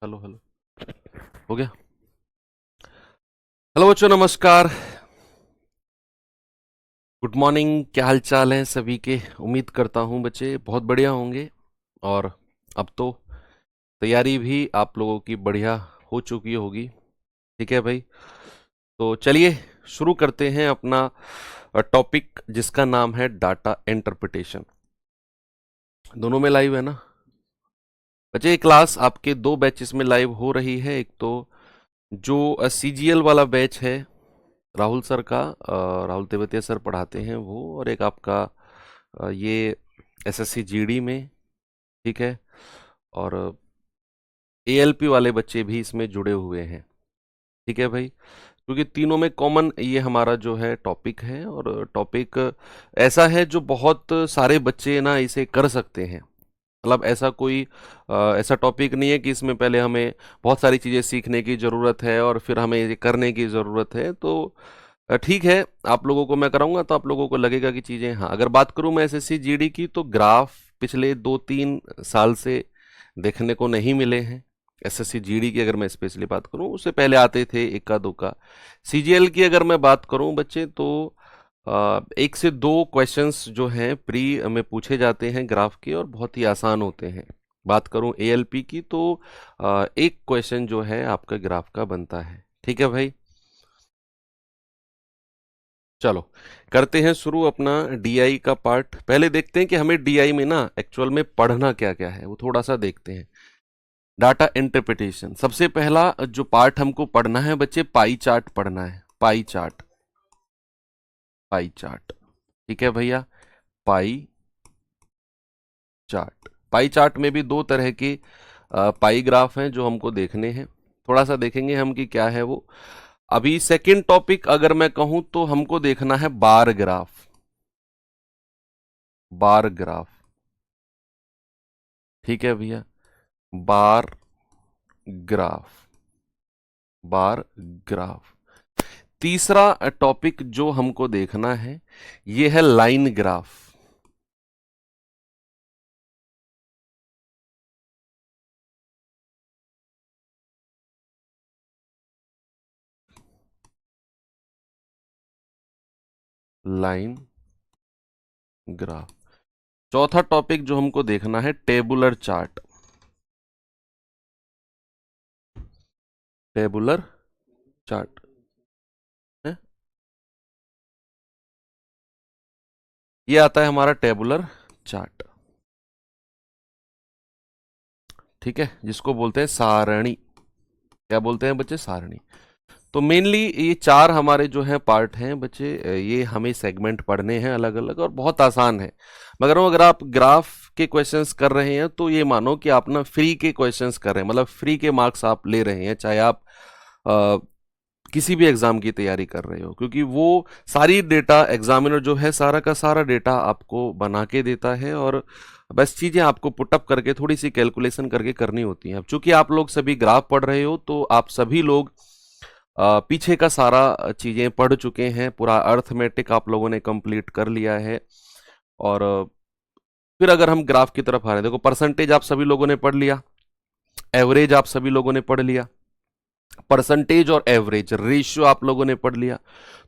Hello hello. हो गया। Hello बच्चों, नमस्कार। Good morning. क्या हाल चाल है सभी के? उम्मीद करता हूँ बच्चे बहुत बढ़िया होंगे। और अब तो तैयारी भी आप लोगों की बढ़िया हो चुकी होगी। ठीक है भाई। तो चलिए शुरू करते हैं अपना टॉपिक जिसका नाम है डाटा इंटरप्रिटेशन। दोनों में लाइव है ना बच्चे? ये क्लास आपके दो बैचेस में लाइव हो रही है। एक तो जो सीजीएल वाला बैच है, राहुल सर का, राहुल तेवतिया सर पढ़ाते हैं वो। और एक आपका ये एसएससी जीडी में। ठीक है। और एएलपी वाले बच्चे भी इसमें जुड़े हुए हैं। ठीक है भाई। क्योंकि तीनों में कॉमन ये हमारा जो है टॉपिक है, और टॉपिक ऐसा है जो बहुत सारे बच्चे ना इसे कर सकते हैं। मतलब ऐसा कोई ऐसा टॉपिक नहीं है कि इसमें पहले हमें बहुत सारी चीज़ें सीखने की ज़रूरत है और फिर हमें ये करने की ज़रूरत है। तो ठीक है, आप लोगों को मैं कराऊंगा तो आप लोगों को लगेगा कि चीज़ें, हाँ। अगर बात करूं मैं एसएससी जीडी की, तो ग्राफ पिछले 2-3 साल से देखने को नहीं मिले हैं। एसएससी जीडी की अगर मैं स्पेशली बात करूं, उससे पहले आते थे इक्का दुक्का। सीजीएल की अगर मैं बात करूं बच्चे, तो 1 से 2 क्वेश्चंस जो हैं प्री में पूछे जाते हैं ग्राफ के, और बहुत ही आसान होते हैं। बात करूं एएलपी की, तो 1 क्वेश्चन जो है आपका ग्राफ का बनता है। ठीक है भाई। चलो करते हैं शुरू अपना डीआई का पार्ट। पहले देखते हैं कि हमें डीआई में ना एक्चुअल में पढ़ना क्या क्या है, वो थोड़ा सा देखते हैं। डाटा इंटरप्रिटेशन, सबसे पहला जो पार्ट हमको पढ़ना है बच्चे, पाई चार्ट पढ़ना है। Pie chart, pie chart. ठीक है भैया। Pie chart. पाई चार्ट में भी दो तरह के पाई ग्राफ हैं जो हमको देखने हैं। थोड़ा सा देखेंगे हम कि क्या है वो। अभी सेकंड टॉपिक अगर मैं कहूं तो हमको देखना है बार ग्राफ। Bar graph. ठीक है भैया। Bar graph. Bar graph. तीसरा टॉपिक जो हमको देखना है ये है लाइन ग्राफ। Line graph. चौथा टॉपिक जो हमको देखना है टेबुलर चार्ट। टेबुलर चार्ट है। ये आता है हमारा टेबुलर चार्ट। ठीक है, जिसको बोलते हैं सारणी। क्या बोलते हैं बच्चे? सारणी। तो मेनली ये चार हमारे जो है पार्ट हैं बच्चे, ये हमें सेगमेंट पढ़ने हैं अलग अलग, और बहुत आसान है। मगर अगर आप ग्राफ के क्वेश्चंस कर रहे हैं तो ये मानो कि आप ना फ्री के क्वेश्चंस कर रहे हैं, मतलब फ्री के मार्क्स आप ले रहे हैं, चाहे आप अ, किसी भी एग्जाम की तैयारी कर रहे हो। क्योंकि वो सारी डेटा एग्जामिनर जो है सारा का सारा डेटा आपको बना के देता है, और बस चीजें आपको पुटअप करके थोड़ी सी कैलकुलेशन करके करनी होती हैं। अब चूंकि आप लोग सभी ग्राफ पढ़ रहे हो, तो आप सभी लोग पीछे का सारा चीजें पढ़ चुके हैं। पूरा अर्थमेटिक आप लोगों ने कंप्लीट कर लिया है। और फिर अगर हम ग्राफ की तरफ आ रहे हैं, देखो परसेंटेज आप सभी लोगों ने पढ़ लिया, एवरेज आप सभी लोगों ने पढ़ लिया, परसेंटेज और एवरेज रेशियो आप लोगों ने पढ़ लिया।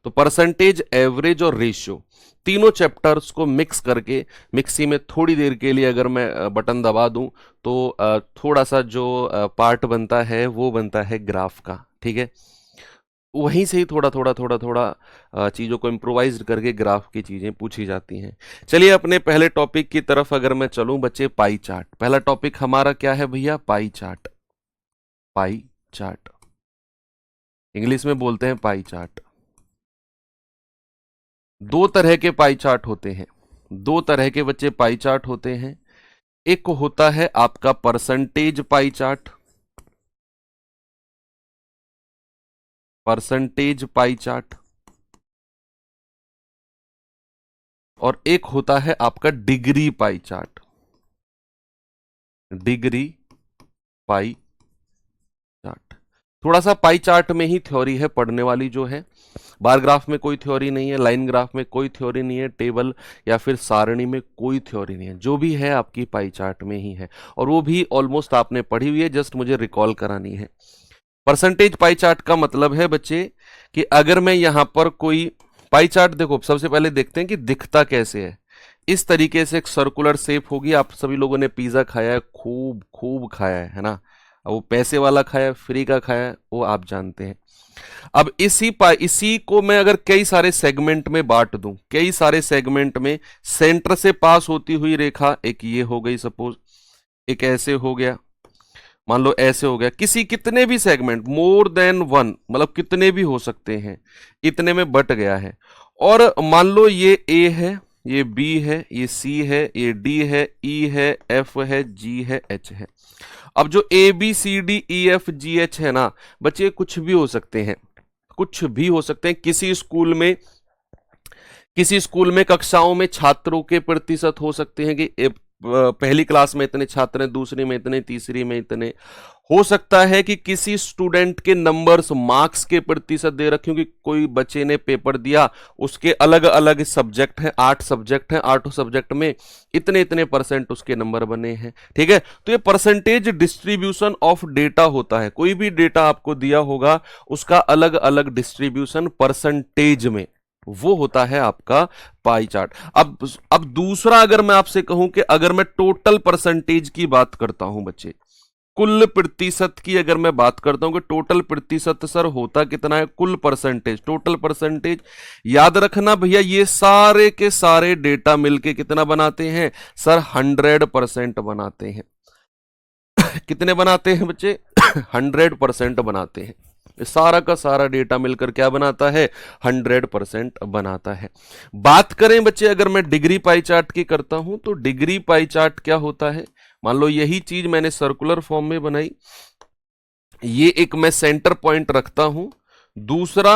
तो परसेंटेज, एवरेज और रेशियो, तीनों चैप्टर्स को मिक्स करके मिक्सी में थोड़ी देर के लिए अगर मैं बटन दबा दूं, तो थोड़ा सा जो पार्ट बनता है वो बनता है ग्राफ का। ठीक है। वहीं से ही थोड़ा थोड़ा थोड़ा थोड़ा चीज़ों को इम्प्रोवाइज करके ग्राफ की चीज़ें पूछी जाती हैं। चलिए अपने पहले टॉपिक की तरफ अगर मैं चलूं बच्चे, पाई चार्ट। पहला टॉपिक हमारा क्या है भैया? Pie chart. Pie chart, English में बोलते हैं पाई चार्ट। दो तरह के पाई चार्ट होते हैं। दो तरह के बच्चे पाई चार्ट होते हैं। एक होता है आपका percentage pie chart. Percentage pie chart. और एक होता है आपका degree pie chart. Degree pie chart. थोड़ा सा पाई चार्ट में ही थ्योरी है पढ़ने वाली जो है, बार ग्राफ में कोई थ्योरी नहीं है, लाइन ग्राफ में कोई थ्योरी नहीं है, टेबल या फिर सारणी में कोई थ्योरी नहीं है, जो भी है आपकी पाई चार्ट में ही है, और वो भी ऑलमोस्ट आपने पढ़ी हुई है, जस्ट मुझे रिकॉल करानी है। परसेंटेज पाई चार्ट का मतलब है बच्चे कि अगर मैं यहां पर कोई पाई चार्ट, देखो सबसे पहले देखते हैं कि दिखता कैसे है। इस तरीके से एक सर्कुलर शेप होगी। आप सभी लोगों ने पिज्जा खाया है, खूब खूब खाया है ना। अब वो पैसे वाला खाया है, फ्री का खाया है, वो आप जानते हैं। अब इसी को मैं अगर कई सारे सेगमेंट में बांट दूं, कई सारे सेगमेंट में, सेंटर से पास होती हुई रेखा एक ये हो गई सपोज, एक ऐसे हो गया, मान लो ऐसे हो गया, किसी कितने भी सेगमेंट, मोर देन वन, मतलब कितने भी हो सकते हैं, इतने में बट गया है। और मान लो ये ए है, ये बी है, ये सी है, ये डी है, ई है, एफ है, जी है, एच है। अब जो A B C D E F G H है ना बच्चे, कुछ भी हो सकते हैं, कुछ भी हो सकते हैं। किसी स्कूल में कक्षाओं में छात्रों के प्रतिशत हो सकते हैं कि पहली क्लास में इतने छात्र हैं, दूसरी में इतने, तीसरी में इतने। हो सकता है कि किसी स्टूडेंट के नंबर्स, मार्क्स के प्रतिशत दे रखे हो कि कोई बच्चे ने पेपर दिया, उसके अलग अलग सब्जेक्ट हैं, 8 सब्जेक्ट हैं, 8 सब्जेक्ट में इतने इतने परसेंट उसके नंबर बने हैं। ठीक है, तो ये परसेंटेज डिस्ट्रीब्यूशन ऑफ डेटा होता है। कोई भी डेटा आपको दिया होगा उसका अलग अलग डिस्ट्रीब्यूशन परसेंटेज में, वो होता है आपका पाई चार्ट। अब दूसरा, अगर मैं आपसे कहूं कि अगर मैं टोटल परसेंटेज की बात करता हूं बच्चे, कुल प्रतिशत की अगर मैं बात करता हूं कि टोटल प्रतिशत सर होता कितना है, कुल परसेंटेज, टोटल परसेंटेज, याद रखना भैया ये सारे के सारे डेटा मिलके कितना बनाते हैं सर, 100% बनाते हैं। कितने बनाते हैं बच्चे? 100% बनाते हैं। सारा का सारा डेटा मिलकर क्या बनाता है, 100% बनाता है। बात करें बच्चे अगर मैं डिग्री पाई चार्ट की करता हूं, तो डिग्री पाई चार्ट क्या होता है, मान लो यही चीज मैंने सर्कुलर फॉर्म में बनाई, ये एक मैं सेंटर पॉइंट रखता हूं, दूसरा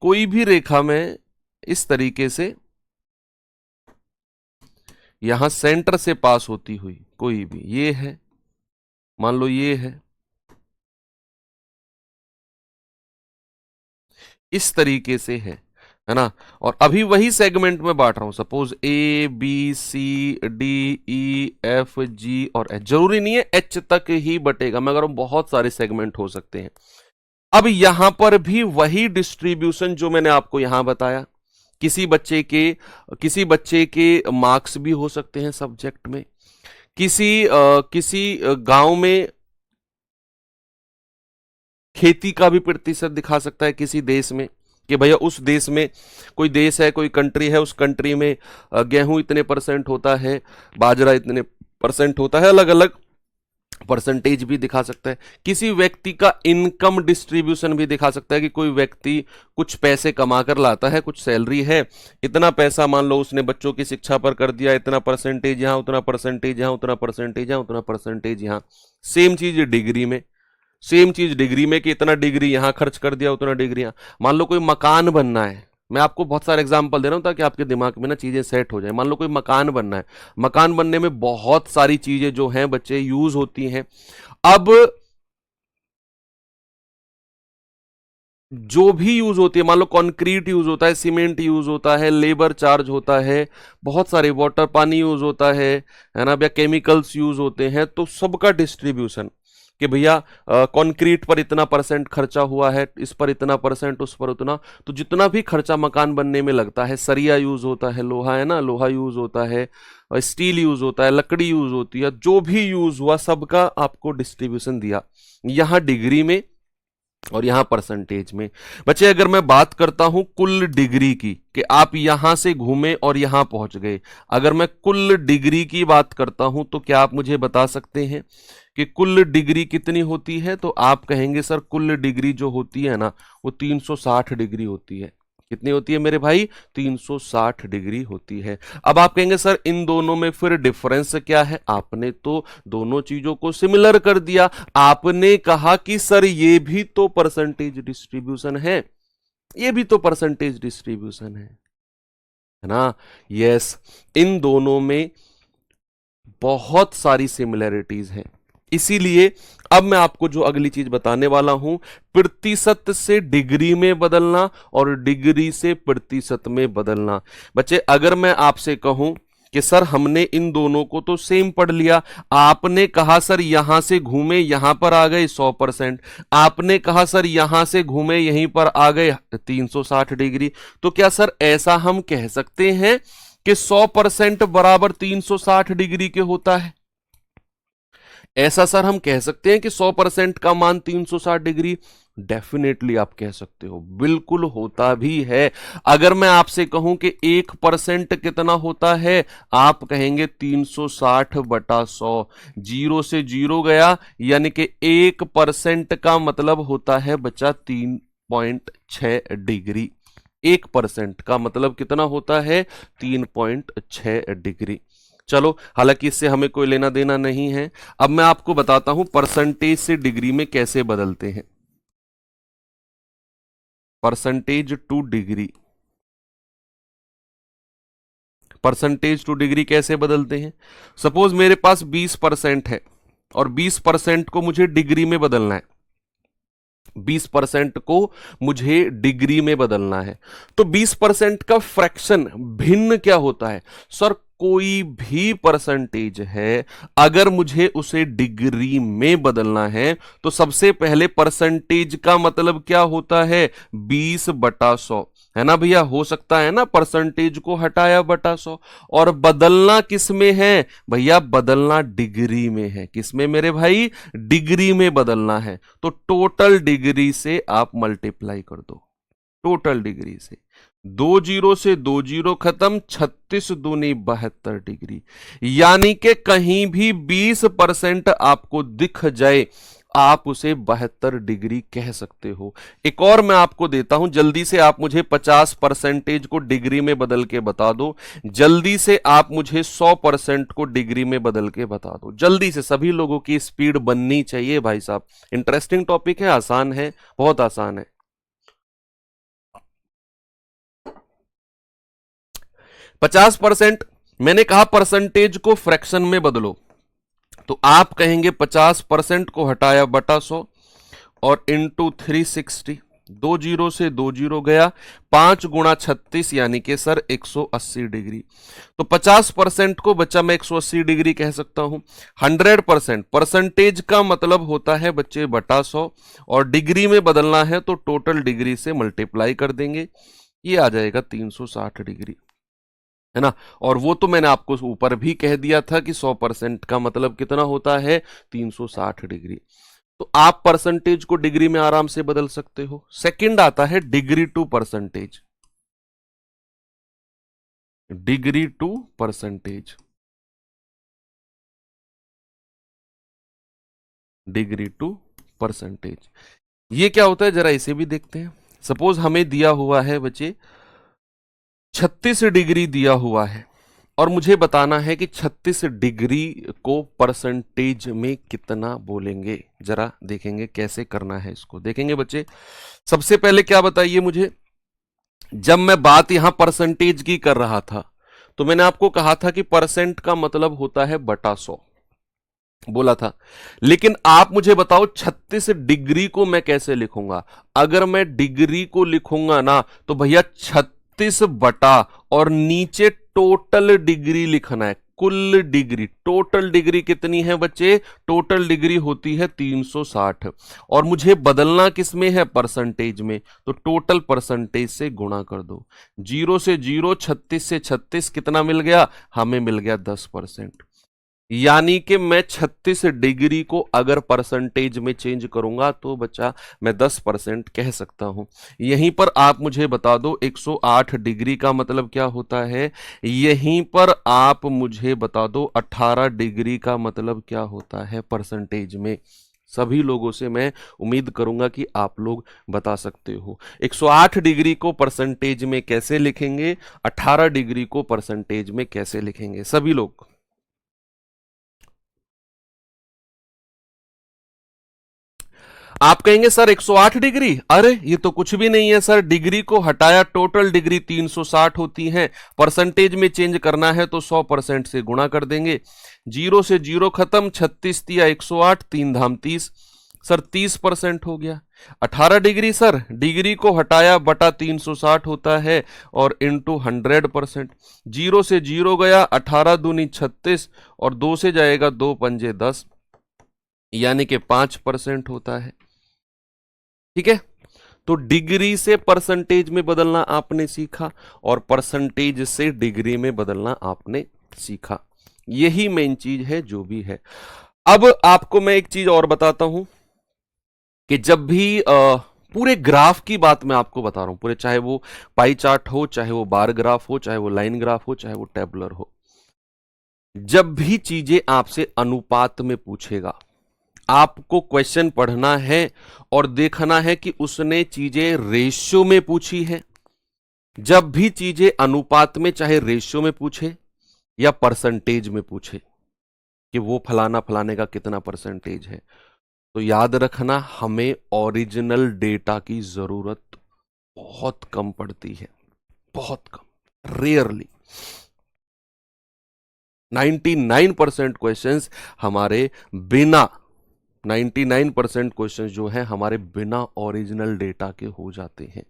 कोई भी रेखा में इस तरीके से यहां सेंटर से पास होती हुई कोई भी, ये है, मान लो ये है, इस तरीके से है ना। और अभी वही सेगमेंट में बांट रहा हूं, suppose A B C D E F G और एच, जरूरी नहीं है एच तक ही बटेगा, मगर बहुत सारे सेगमेंट हो सकते हैं। अब यहां पर भी वही डिस्ट्रीब्यूशन जो मैंने आपको यहां बताया, किसी बच्चे के मार्क्स भी हो सकते हैं सब्जेक्ट में, किसी गांव में खेती का भी प्रतिशत दिखा सकता है, किसी देश में कि भैया उस देश में, कोई देश है, कोई कंट्री है, उस कंट्री में गेहूं इतने परसेंट होता है, बाजरा इतने परसेंट होता है, अलग अलग परसेंटेज भी दिखा सकता है। किसी व्यक्ति का इनकम डिस्ट्रीब्यूशन भी दिखा सकता है कि कोई व्यक्ति कुछ पैसे कमा कर लाता है, कुछ सैलरी है, इतना पैसा मान लो उसने बच्चों की शिक्षा पर कर दिया, इतना परसेंटेज यहां, उतना परसेंटेज यहां, उतना परसेंटेज यहां, उतना परसेंटेज यहां। सेम चीज डिग्री में, सेम चीज डिग्री में कि इतना डिग्री यहां खर्च कर दिया, उतना डिग्री यहां। मान लो कोई मकान बनना है, मैं आपको बहुत सारे एग्जांपल दे रहा हूं ताकि आपके दिमाग में ना चीजें सेट हो जाए। मान लो कोई मकान बनना है, मकान बनने में बहुत सारी चीजें जो हैं बच्चे यूज होती हैं। अब जो भी यूज होती है, मान लो कंक्रीट यूज होता है, सीमेंट यूज होता है, लेबर चार्ज होता है, बहुत सारे वाटर, पानी यूज होता है ना, या केमिकल्स यूज होते हैं, तो सबका डिस्ट्रीब्यूशन कि भैया कंक्रीट पर इतना परसेंट खर्चा हुआ है, इस पर इतना परसेंट, उस पर उतना, तो जितना भी खर्चा मकान बनने में लगता है, सरिया यूज होता है, लोहा है ना, लोहा यूज होता है, स्टील यूज होता है, लकड़ी यूज होती है, जो भी यूज हुआ सबका आपको डिस्ट्रीब्यूशन दिया, यहां डिग्री में और यहां परसेंटेज में। बच्चे अगर मैं बात करता हूं कुल डिग्री की कि आप यहां से घूमे और यहां पहुंच गए, अगर मैं कुल डिग्री की बात करता हूं तो क्या आप मुझे बता सकते हैं कि कुल डिग्री कितनी होती है? तो आप कहेंगे सर कुल डिग्री जो होती है ना वो 360 डिग्री होती है। कितनी होती है मेरे भाई? 360 डिग्री होती है। अब आप कहेंगे सर इन दोनों में फिर डिफरेंस क्या है? आपने तो दोनों चीजों को सिमिलर कर दिया, आपने कहा कि सर ये भी तो परसेंटेज डिस्ट्रीब्यूशन है, ये भी तो परसेंटेज डिस्ट्रीब्यूशन है ना। यस, इन दोनों में बहुत सारी सिमिलरिटीज हैं, इसीलिए अब मैं आपको जो अगली चीज बताने वाला हूं, प्रतिशत से डिग्री में बदलना और डिग्री से प्रतिशत में बदलना। बच्चे अगर मैं आपसे कहूं कि सर हमने इन दोनों को तो सेम पढ़ लिया, आपने कहा सर यहां से घूमे यहां पर आ गए 100%, आपने कहा सर यहां से घूमे यहीं पर आ गए 360 डिग्री, तो क्या सर ऐसा हम कह सकते हैं कि 100% बराबर 360 डिग्री के होता है? ऐसा सर हम कह सकते हैं कि 100% का मान 360 डिग्री? डेफिनेटली आप कह सकते हो, बिल्कुल होता भी है। अगर मैं आपसे कहूं कि 1% कितना होता है, आप कहेंगे 360 बटा 100। जीरो से जीरो गया, यानी कि 1% का मतलब होता है बच्चा 3.6 डिग्री। 1% का मतलब कितना होता है? 3.6 डिग्री। चलो, हालांकि इससे हमें कोई लेना देना नहीं है। अब मैं आपको बताता हूं परसेंटेज से डिग्री में कैसे बदलते हैं। Percentage two degree, percentage two degree कैसे बदलते हैं? सपोज मेरे पास 20% है और 20% को मुझे डिग्री में बदलना है। 20% को मुझे डिग्री में बदलना है, तो 20% का फ्रैक्शन भिन्न क्या होता है? सर कोई भी परसेंटेज है, अगर मुझे उसे डिग्री में बदलना है तो सबसे पहले परसेंटेज का मतलब क्या होता है? 20/100, है ना भैया? हो सकता है ना, परसेंटेज को हटाया बटा 100। और बदलना किस में है भैया? बदलना डिग्री में है। किस में मेरे भाई? डिग्री में बदलना है। तो टोटल डिग्री से आप मल्टीप्लाई कर दो, टोटल डिग्री से। 2 जीरो से 2 जीरो खत्म, 36 दूनी 72 डिग्री। यानी कि कहीं भी 20% आपको दिख जाए, आप उसे 72 डिग्री कह सकते हो। एक और मैं आपको देता हूं, जल्दी से आप मुझे 50% को डिग्री में बदल के बता दो। जल्दी से आप मुझे 100% को डिग्री में बदल के बता दो। जल्दी से, सभी लोगों की स्पीड बननी चाहिए भाई साहब। इंटरेस्टिंग टॉपिक है, आसान है, बहुत आसान है। 50%, मैंने कहा परसेंटेज को फ्रैक्शन में बदलो, तो आप कहेंगे 50% को हटाया बटा 100 और इंटू 360। 2 जीरो से 2 जीरो गया, 5 गुणा 36 यानी कि सर 180 डिग्री। तो 50% को बच्चा मैं 180 डिग्री कह सकता हूं। 100%, परसेंटेज का मतलब होता है बच्चे बटा 100, और डिग्री में बदलना है तो टोटल डिग्री से मल्टीप्लाई कर देंगे, ये आ जाएगा 360 डिग्री, है ना? और वो तो मैंने आपको ऊपर भी कह दिया था कि 100% का मतलब कितना होता है? 360 डिग्री। तो आप परसेंटेज को डिग्री में आराम से बदल सकते हो। सेकंड आता है degree to percentage. Degree to percentage, degree to percentage, ये क्या होता है जरा इसे भी देखते हैं। सपोज हमें दिया हुआ है बच्चे 36 डिग्री दिया हुआ है, और मुझे बताना है कि 36 डिग्री को परसेंटेज में कितना बोलेंगे। जरा देखेंगे कैसे करना है इसको, देखेंगे बच्चे। सबसे पहले क्या बताइए मुझे, जब मैं बात यहां परसेंटेज की कर रहा था तो मैंने आपको कहा था कि परसेंट का मतलब होता है बटा 100, बोला था। लेकिन आप मुझे बताओ 36 डिग्री को मैं कैसे लिखूंगा? अगर मैं डिग्री को लिखूंगा ना, तो भैया 36 बटा और नीचे टोटल डिग्री लिखना है। कुल डिग्री, टोटल डिग्री कितनी है बच्चे? टोटल डिग्री होती है 360, और मुझे बदलना किस में है? परसेंटेज में। तो टोटल परसेंटेज से गुणा कर दो। 0 से 0, 36 से 36 कितना मिल गया? हमें मिल गया 10%। यानी कि मैं 36 डिग्री को अगर परसेंटेज में चेंज करूंगा तो बच्चा मैं 10% कह सकता हूं। यहीं पर आप मुझे बता दो 108 डिग्री का मतलब क्या होता है? यहीं पर आप मुझे बता दो 18 डिग्री का मतलब क्या होता है परसेंटेज में। सभी लोगों से मैं उम्मीद करूंगा कि आप लोग बता सकते हो। 108 डिग्री को परसेंटेज में कैसे लिखेंगे, 18 डिग्री को परसेंटेज में कैसे लिखेंगे, सभी लोग? आप कहेंगे सर 108 डिग्री, अरे ये तो कुछ भी नहीं है सर, डिग्री को हटाया, टोटल डिग्री 360 होती है, परसेंटेज में चेंज करना है तो 100% से गुणा कर देंगे, 0 से 0 खत्म, 36 तिया 108, 3 धाम 30, सर 30% हो गया। 18 डिग्री सर, डिग्री को हटाया बटा 360 होता है और इंटू 100%, 0 से 0 गया, 18 दूनी 36 और 2 से जाएगा 2 पंजे 10, यानी कि 5% होता है। ठीक है, तो डिग्री से परसेंटेज में बदलना आपने सीखा और परसेंटेज से डिग्री में बदलना आपने सीखा, यही मेन चीज है जो भी है। अब आपको मैं एक चीज और बताता हूं कि जब भी पूरे ग्राफ की बात मैं आपको बता रहा हूं, पूरे, चाहे वो पाई चार्ट हो, चाहे वो बार ग्राफ हो, चाहे वो लाइन ग्राफ हो, चाहे वो टेबुलर हो, जब भी चीजें आपसे अनुपात में पूछेगा, आपको क्वेश्चन पढ़ना है और देखना है कि उसने चीजें रेशियो में पूछी है। जब भी चीजें अनुपात में, चाहे रेशियो में पूछे या परसेंटेज में पूछे कि वो फलाना फलाने का कितना परसेंटेज है, तो याद रखना हमें ओरिजिनल डेटा की जरूरत बहुत कम पड़ती है, बहुत कम, रेयरली। 99% क्वेश्चंस हमारे बिना 99% क्वेश्चन जो है हमारे बिना ओरिजिनल डेटा के हो जाते हैं,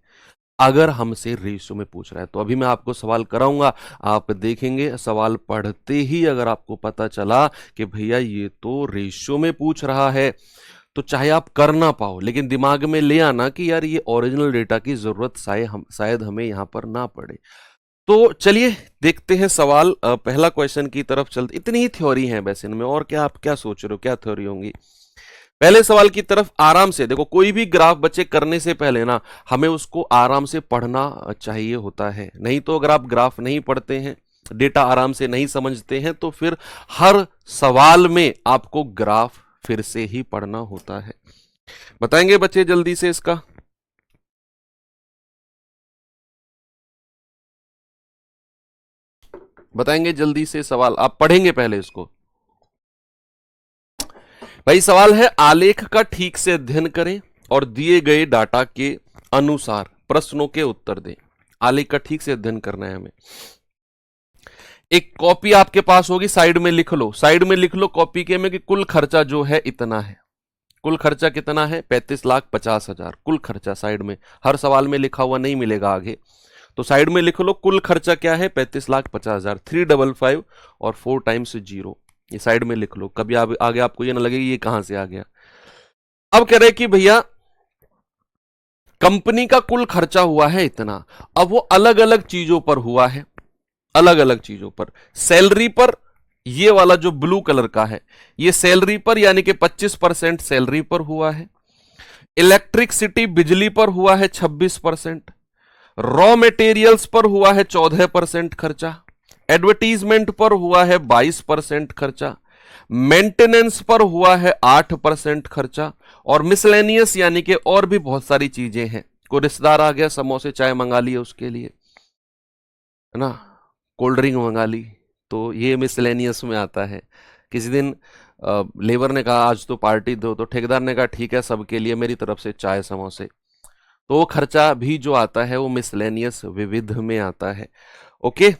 अगर हमसे रेशियो में पूछ रहा है। तो अभी मैं आपको सवाल कराऊंगा, आप देखेंगे सवाल पढ़ते ही अगर आपको पता चला कि भैया ये तो रेशियो में पूछ रहा है, तो चाहे आप कर ना पाओ, लेकिन दिमाग में ले आना कि यार ये ओरिजिनल डेटा की जरूरत शायद हमें यहां पर ना पड़े। तो चलिए देखते हैं सवाल, पहला क्वेश्चन की तरफ चलते। इतनी ही थ्योरी है वैसे इनमें, और क्या आप क्या सोच रहे हो, क्या थ्योरी होंगी। पहले सवाल की तरफ आराम से देखो, कोई भी ग्राफ बच्चे करने से पहले ना हमें उसको आराम से पढ़ना चाहिए होता है, नहीं तो अगर आप ग्राफ नहीं पढ़ते हैं, डेटा आराम से नहीं समझते हैं, तो फिर हर सवाल में आपको ग्राफ फिर से ही पढ़ना होता है। बताएंगे बच्चे जल्दी से इसका। बताएंगे जल्दी से सवाल, आप पढ़ेंगे पहले इसको। भाई सवाल है, आलेख का ठीक से अध्ययन करें और दिए गए डाटा के अनुसार प्रश्नों के उत्तर दें। आलेख का ठीक से अध्ययन करना है हमें। एक कॉपी आपके पास होगी, साइड में लिख लो, साइड में लिख लो कॉपी के में कि कुल खर्चा जो है इतना है। कुल खर्चा कितना है? 35,50,000 कुल खर्चा। साइड में हर सवाल में लिखा हुआ नहीं मिलेगा आगे, तो साइड में लिख लो कुल खर्चा क्या है, 35,50,000, 355 और 4 टाइम्स 0, ये साइड में लिख लो, कभी आगे आपको ये ना लगे ये कहां से आ गया। अब कह रहे कि भैया कंपनी का कुल खर्चा हुआ है इतना, अब वो अलग अलग चीजों पर हुआ है, अलग अलग चीजों पर। सैलरी पर, ये वाला जो ब्लू कलर का है ये सैलरी पर, यानी कि 25% सैलरी पर हुआ है। इलेक्ट्रिसिटी बिजली पर हुआ है 26%। रॉ मटेरियल्स पर हुआ है 14% खर्चा। एडवर्टीजमेंट पर हुआ है 22% खर्चा। मेंटेनेंस पर हुआ है 8% खर्चा। और मिसलेनियस यानी कि और भी बहुत सारी चीजें हैं, कोई रिश्तेदार आ गया, समोसे चाय मंगा लिए उसके लिए, है ना, कोल्ड ड्रिंक मंगा ली, तो ये मिसलेनियस में आता है। किसी दिन लेबर ने कहा आज तो पार्टी दो, तो ठेकेदार ने कहा ठीक है सबके लिए मेरी तरफ से चाय समोसे, तो वो खर्चा भी जो आता है वो मिसलेनियस विविध में आता है। ओके,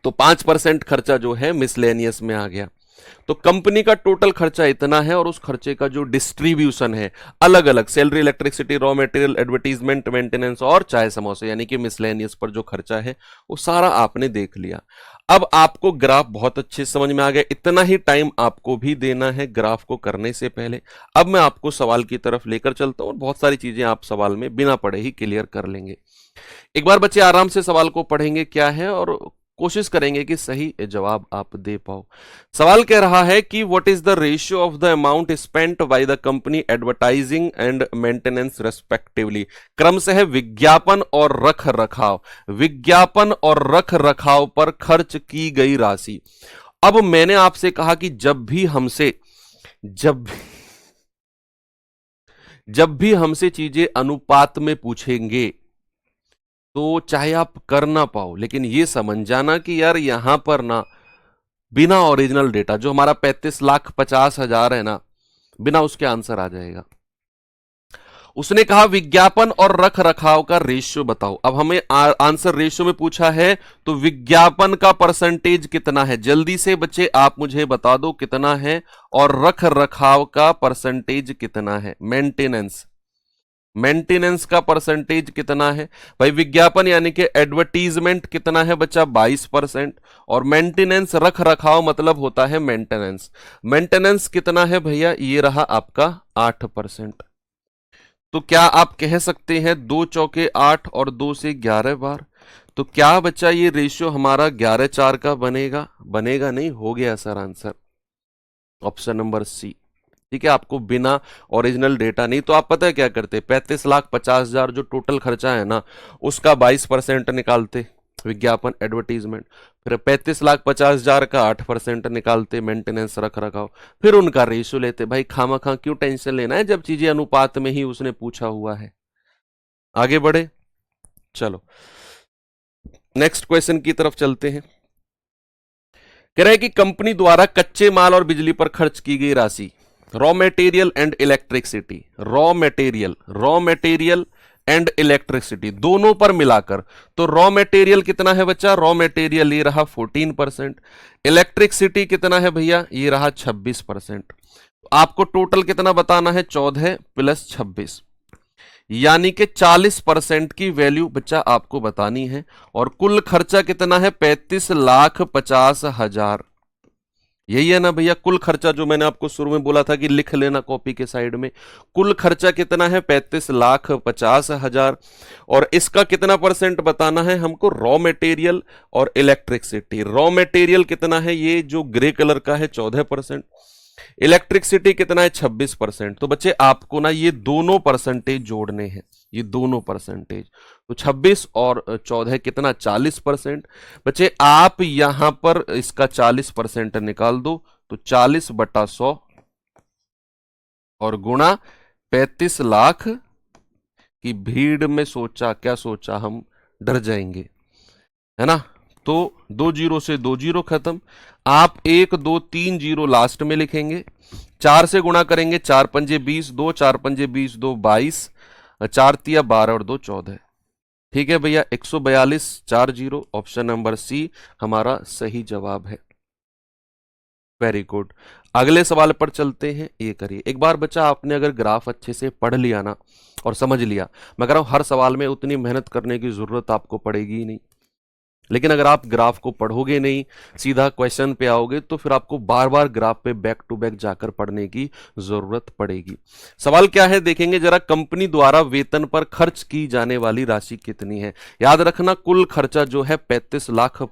तो 5% खर्चा जो है मिसलेनियस में आ गया। तो कंपनी का टोटल खर्चा इतना है और उस खर्चे का जो डिस्ट्रीब्यूशन है अलग अलग, salary, electricity, raw material, advertisement, maintenance और चाय समोसे यानी कि मिसलेनियस पर जो खर्चा है वो सारा आपने देख लिया। अब आपको ग्राफ बहुत अच्छे समझ में आ गया, इतना ही टाइम आपको भी देना है ग्राफ को करने से पहले। अब मैं आपको सवाल की तरफ लेकर चलता हूं और बहुत सारी चीजें आप सवाल में बिना पढ़े ही क्लियर कर लेंगे। एक बार बच्चे आराम से सवाल को पढ़ेंगे क्या है और कोशिश करेंगे कि सही जवाब आप दे पाओ। सवाल कह रहा है कि what is the ratio of the amount spent by the company advertising and maintenance respectively. क्रमशः विज्ञापन और रख रखाव, विज्ञापन और रख रखाव पर खर्च की गई राशि। अब मैंने आपसे कहा कि जब भी हमसे चीजें अनुपात में पूछेंगे तो चाहे आप कर ना पाओ, लेकिन ये समझ जाना कि यार यहां पर ना बिना ओरिजिनल डेटा, जो हमारा 35,50,000 है ना, बिना उसके आंसर आ जाएगा। उसने कहा विज्ञापन और रख रखाव का रेशियो बताओ। अब हमें आंसर रेशियो में पूछा है, तो विज्ञापन का परसेंटेज कितना है, जल्दी से बच्चे आप मुझे बता दो कितना है, और रख रखाव का परसेंटेज कितना है, मेंटेनेंस का परसेंटेज कितना है भाई। विज्ञापन यानी कि एडवर्टीजमेंट कितना है बच्चा, 22%, और मेंटेनेंस रख रखाव मतलब होता है मेंटेनेंस कितना है भैया, ये रहा आपका 8%। तो क्या आप कह सकते हैं 2 चौके 8 और 2 से 11 बार, तो क्या बच्चा ये रेशियो हमारा 11:4 का बनेगा, बनेगा नहीं, हो गया sir answer option number C. ठीक है, आपको बिना ओरिजिनल डेटा नहीं, तो आप पता है क्या करते, 35,50,000 जो टोटल खर्चा है ना, उसका 22% निकालते विज्ञापन एडवर्टीजमेंट, फिर 35,50,000 का 8% निकालते मेंटेनेंस रख रखाव, फिर उनका रेशियो लेते। भाई खामा खा क्यों टेंशन लेना है जब चीजें अनुपात में ही उसने पूछा हुआ है। आगे बढ़े, चलो नेक्स्ट क्वेश्चन की तरफ चलते हैं। कह रहे हैं कि कंपनी द्वारा कच्चे माल और बिजली पर खर्च की गई राशि, raw material and electricity, raw material and electricity दोनों पर मिलाकर, तो रॉ मटेरियल कितना है बच्चा, रॉ मटेरियल ये रहा 14%, इलेक्ट्रिसिटी कितना है भैया, ये रहा 26%। आपको टोटल कितना बताना है, 14 प्लस 26, यानी कि 40% की वैल्यू बच्चा आपको बतानी है। और कुल खर्चा कितना है, 35,50,000। यही है ना भैया कुल खर्चा, जो मैंने आपको शुरू में बोला था कि लिख लेना कॉपी के साइड में। कुल खर्चा कितना है, 35,50,000, और इसका कितना परसेंट बताना है हमको, रॉ मटेरियल और इलेक्ट्रिसिटी। रॉ मटेरियल कितना है, ये जो ग्रे कलर का है 14%, इलेक्ट्रिसिटी कितना है 26%। तो बच्चे आपको ना ये दोनों परसेंटेज जोड़ने हैं, ये दोनों परसेंटेज, तो 26 और 14 कितना 40%। बच्चे आप यहां पर इसका 40% निकाल दो, तो 40/100 और गुणा 35 लाख की भीड़ में सोचा क्या सोचा, हम डर जाएंगे, है ना। तो 2 जीरो से 2 जीरो खत्म, आप 1 2 3 जीरो लास्ट में लिखेंगे, 4 से गुणा करेंगे, 4 पंजे 20, 2 4 पंजे 20, 2 22, 4 तिया 12 और 2 14। ठीक है भैया, 142 4 जीरो, ऑप्शन नंबर सी हमारा सही जवाब है। वेरी गुड, अगले सवाल पर चलते हैं। ये करिए एक बार बच्चा, आपने अगर ग्राफ अच्छे से पढ़ लिया ना और समझ लिया, मैं कह रहा हूं हर सवाल में उतनी मेहनत करने की जरूरत आपको पड़ेगी ही नहीं, लेकिन अगर आप ग्राफ को पढ़ोगे नहीं, सीधा क्वेश्चन पे आओगे, तो फिर आपको बार बार ग्राफ पे बैक टू बैक जाकर पढ़ने की जरूरत पड़ेगी। सवाल क्या है देखेंगे जरा, कंपनी द्वारा वेतन पर खर्च की जाने वाली राशि कितनी है। याद रखना कुल खर्चा जो है 35 लाख,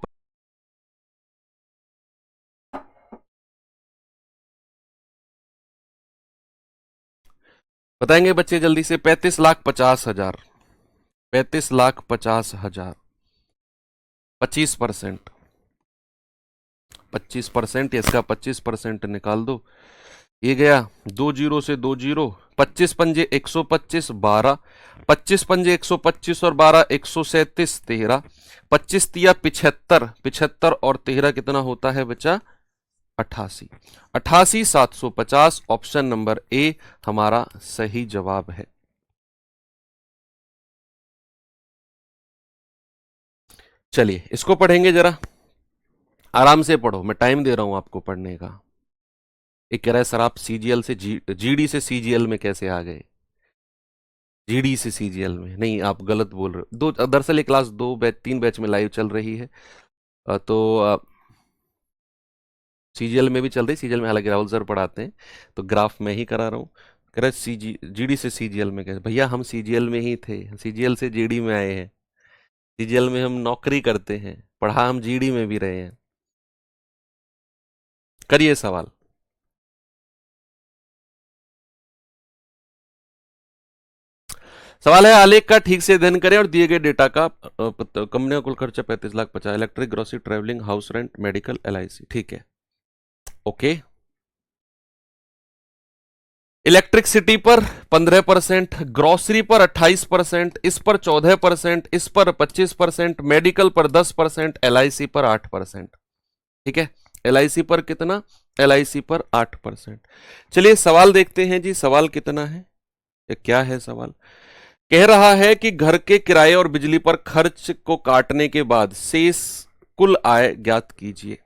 बताएंगे बच्चे जल्दी से, 35,50,000, 35,50,000, 25%, 25%, इसका 25% निकाल दो, ये गया 2 जीरो से 2 जीरो, 25 पंजे 125, 12, 25 पंजे 125 और 12 137, 13, 25 तिया 75, 75 और 13 कितना होता है बच्चा 88, 88,750, ऑप्शन नंबर ए हमारा सही जवाब है। चलिए इसको पढ़ेंगे जरा, आराम से पढ़ो, मैं टाइम दे रहा हूं आपको पढ़ने का। एक कह रहा है सर आप सीजीएल से जीडी से सीजीएल में कैसे आ गए, जीडी से सीजीएल में नहीं, आप गलत बोल रहे हो। दो दरअसल ये क्लास 2 बैच 3 बैच में लाइव चल रही है, तो सीजीएल में भी चल रही, सीजीएल में हालांकि राहुल सर पढ़ाते हैं, तो ग्राफ मैं ही करा रहा हूँ। कह रहा जीडी से सीजीएल में कैसे, भैया हम सीजीएल में ही थे, सीजीएल से जीडी में आए हैं, सीजीएल में हम नौकरी करते हैं, पढ़ा हम जीडी में भी रहे हैं। करिए सवाल। सवाल है, आलेख का ठीक से अध्ययन करें और दिए गए डेटा का कंपनी का कुल खर्चा 35,50,000, electric, grocery, travelling, house rent, medical, LIC. ठीक है, ओके। इलेक्ट्रिसिटी पर 15%, ग्रोसरी पर 28%, इस पर 14%, इस पर 25%, मेडिकल पर 10%, एलआईसी पर 8%। ठीक है, एलआईसी पर कितना, एलआईसी पर 8%। चलिए सवाल देखते हैं जी, सवाल कितना है, ये क्या है सवाल? कह रहा है कि घर के किराए और बिजली पर खर्च को काटने के बाद शेष कुल आय ज्ञात कीजिए।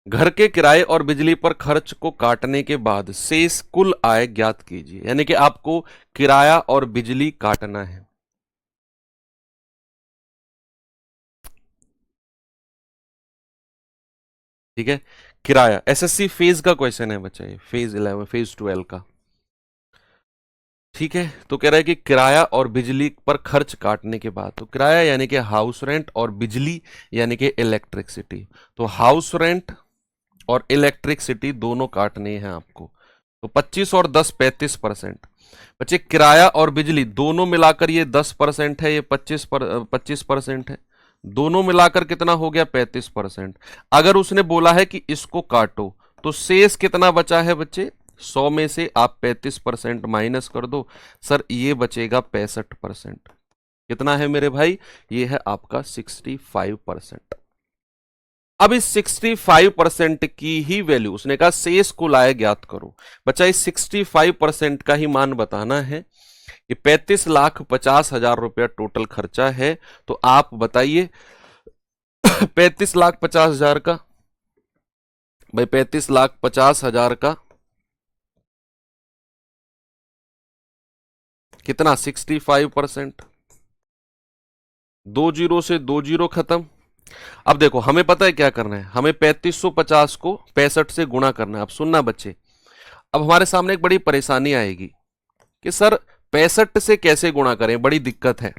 घर के किराए और बिजली पर खर्च को काटने के बाद शेष कुल आय ज्ञात कीजिए, यानी कि आपको किराया और बिजली काटना है। ठीक है, किराया एसएससी फेज का क्वेश्चन है बच्चा, ये फेज 11 फेज 12 का। ठीक है, तो कह रहा है कि किराया और बिजली पर खर्च काटने के बाद, तो किराया यानी कि हाउस रेंट और बिजली यानी कि इलेक्ट्रिसिटी, तो हाउस रेंट और इलेक्ट्रिसिटी दोनों काटने हैं आपको। तो 25 और 10 35%। बच्चे किराया और बिजली दोनों मिलाकर ये 10% है, ये 25% है, दोनों मिलाकर कितना हो गया 35%। अगर उसने बोला है कि इसको काटो तो शेष कितना बचा है बच्चे? 100 में से आप 35% माइनस कर दो, सर ये बचेगा 65%। कितना है मेरे भाई? ये है आपका 65%। अब इस 65% की ही वैल्यू, उसने कहा शेष कुल आय ज्ञात करो। बच्चा इस 65% का ही मान बताना है कि 35,50,000 रुपया टोटल खर्चा है, तो आप बताइए 35,50,000 का, भाई 35,50,000 का कितना? 65%। 2 जीरो से 2 जीरो खत्म। अब देखो हमें पता है क्या करना है, हमें 3550 को 65 से गुणा करना है। अब सुनना बच्चे, अब हमारे सामने एक बड़ी परेशानी आएगी कि सर 65 से कैसे गुणा करें, बड़ी दिक्कत है,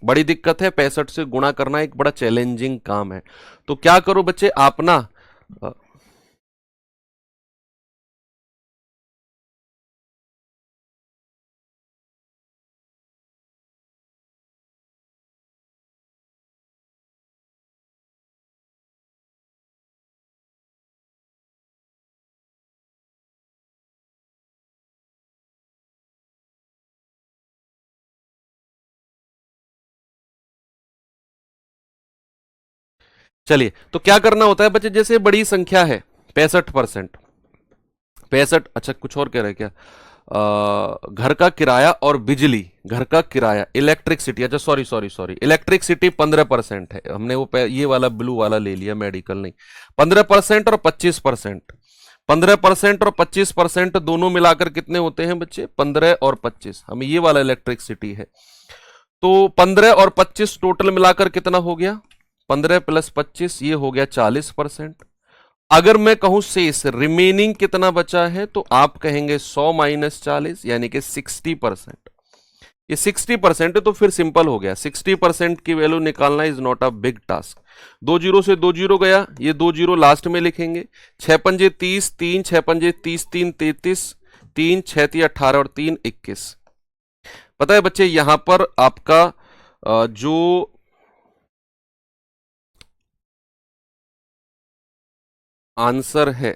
बड़ी दिक्कत है। 65 से गुणा करना एक बड़ा चैलेंजिंग काम है। तो क्या करो बच्चे, आप ना चलिए, तो क्या करना होता है बच्चे, जैसे बड़ी संख्या है 65%, 65, अच्छा कुछ और कह रहे हैं क्या? घर का किराया और बिजली, घर का किराया इलेक्ट्रिसिटी, अच्छा सॉरी सॉरी सॉरी, इलेक्ट्रिसिटी 15% है, हमने वो ये वाला ब्लू वाला ले लिया, मेडिकल नहीं। 15% और 25%, 15% और 25% दोनों मिलाकर कितने होते हैं बच्चे? 15 और 25, हमें ये वाला इलेक्ट्रिसिटी है। तो 15 और 25 टोटल मिलाकर कितना हो गया? 15 प्लस 25 ये हो गया 40%। अगर मैं कहूं शेष रिमेनिंग कितना बचा है, तो आप कहेंगे 100 माइनस 40 यानी कि 60%। ये 60% है, तो फिर सिंपल हो गया, 60% की वैल्यू निकालना is not a big task. 2 zero से 2 जीरो गया, ये 2 जीरो लास्ट में लिखेंगे। 6 पंजे 30, 3 6 पंजे 30, 3 33, 3 6 3 18 और 3 21। पता है बच्चे यहां पर आपका जो आंसर है,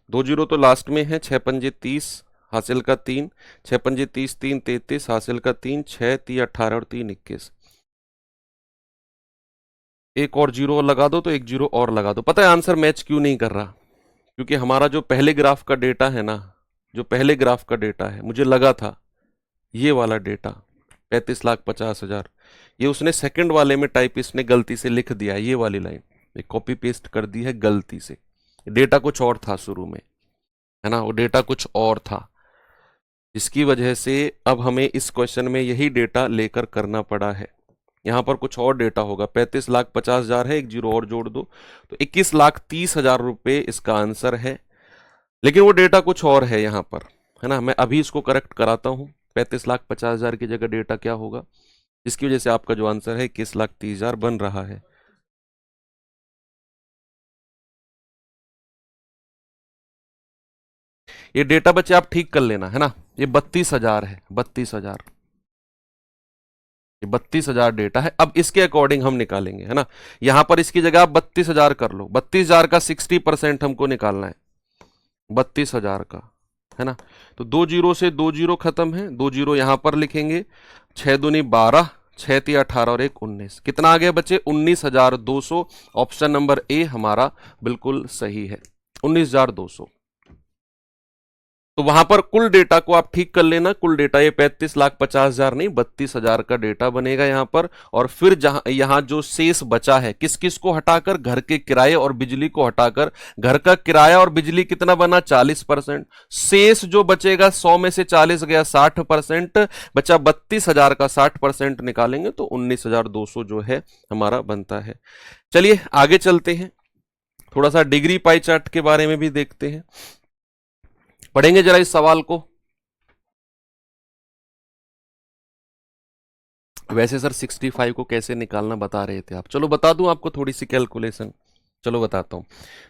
2 जीरो तो लास्ट में है, 6 पंजे 30 हासिल का 3, 6 पंजे 30, 3 33 हासिल का 3, 6 3 18 और 3 21। एक और जीरो लगा दो, तो एक जीरो और लगा दो। पता है आंसर मैच क्यों नहीं कर रहा? क्योंकि हमारा जो पहले ग्राफ का डेटा है ना, जो पहले ग्राफ का डेटा है, मुझे लगा था ये वाला डेटा 35,50,000, ये उसने सेकंड वाले में टाइप इसने गलती से लिख दिया, ये वाली लाइन कॉपी पेस्ट कर दी है गलती से। डेटा कुछ और था शुरू में, है ना, वो डेटा कुछ और था, जिसकी वजह से अब हमें इस क्वेश्चन में यही डेटा लेकर करना पड़ा है। यहां पर कुछ और डेटा होगा, 35,50,000 है, एक जीरो और जोड़ दो तो 21,30,000 रुपए इसका आंसर है। लेकिन वो डेटा कुछ और है यहां पर, है ना। मैं अभी इसको करेक्ट कराता हूं, 35,50,000 की जगह डेटा क्या होगा, जिसकी वजह से आपका जो आंसर है 21,30,000 बन रहा है। ये डेटा बच्चे आप ठीक कर लेना, है ना। ये 32,000 है, 32,000, ये 32,000 डेटा है। अब इसके अकॉर्डिंग हम निकालेंगे, है ना। यहां पर इसकी जगह आप 32,000 कर लो, 32,000 का 60% हमको निकालना है, 32,000 का, है ना। तो 2 जीरो से 2 जीरो खत्म है, 2 जीरो यहां पर लिखेंगे, 6 दूनी 12, 6 3 18 और 1 19, कितना आ गया बच्चे 19,200। ऑप्शन नंबर ए हमारा बिल्कुल सही है, 19,200। तो वहां पर कुल डेटा को आप ठीक कर लेना, कुल डेटा ये 35,50,000 नहीं 32,000 का डेटा बनेगा यहां पर। और फिर जहां यहां जो शेष बचा है किस किस को हटाकर, घर के किराए और बिजली को हटाकर, घर का किराया और बिजली कितना बना 40%, शेष जो बचेगा 100 में से 40 गया 60%, बचा 32,000 का 60% निकालेंगे तो 19,200 जो है हमारा बनता है। चलिए आगे चलते हैं, थोड़ा सा डिग्री पाई चार्ट के बारे में भी देखते हैं, पढ़ेंगे जरा इस सवाल को। वैसे सर 65 को कैसे निकालना बता रहे थे आप, चलो बता दूं आपको थोड़ी सी कैलकुलेशन, चलो बताता हूं।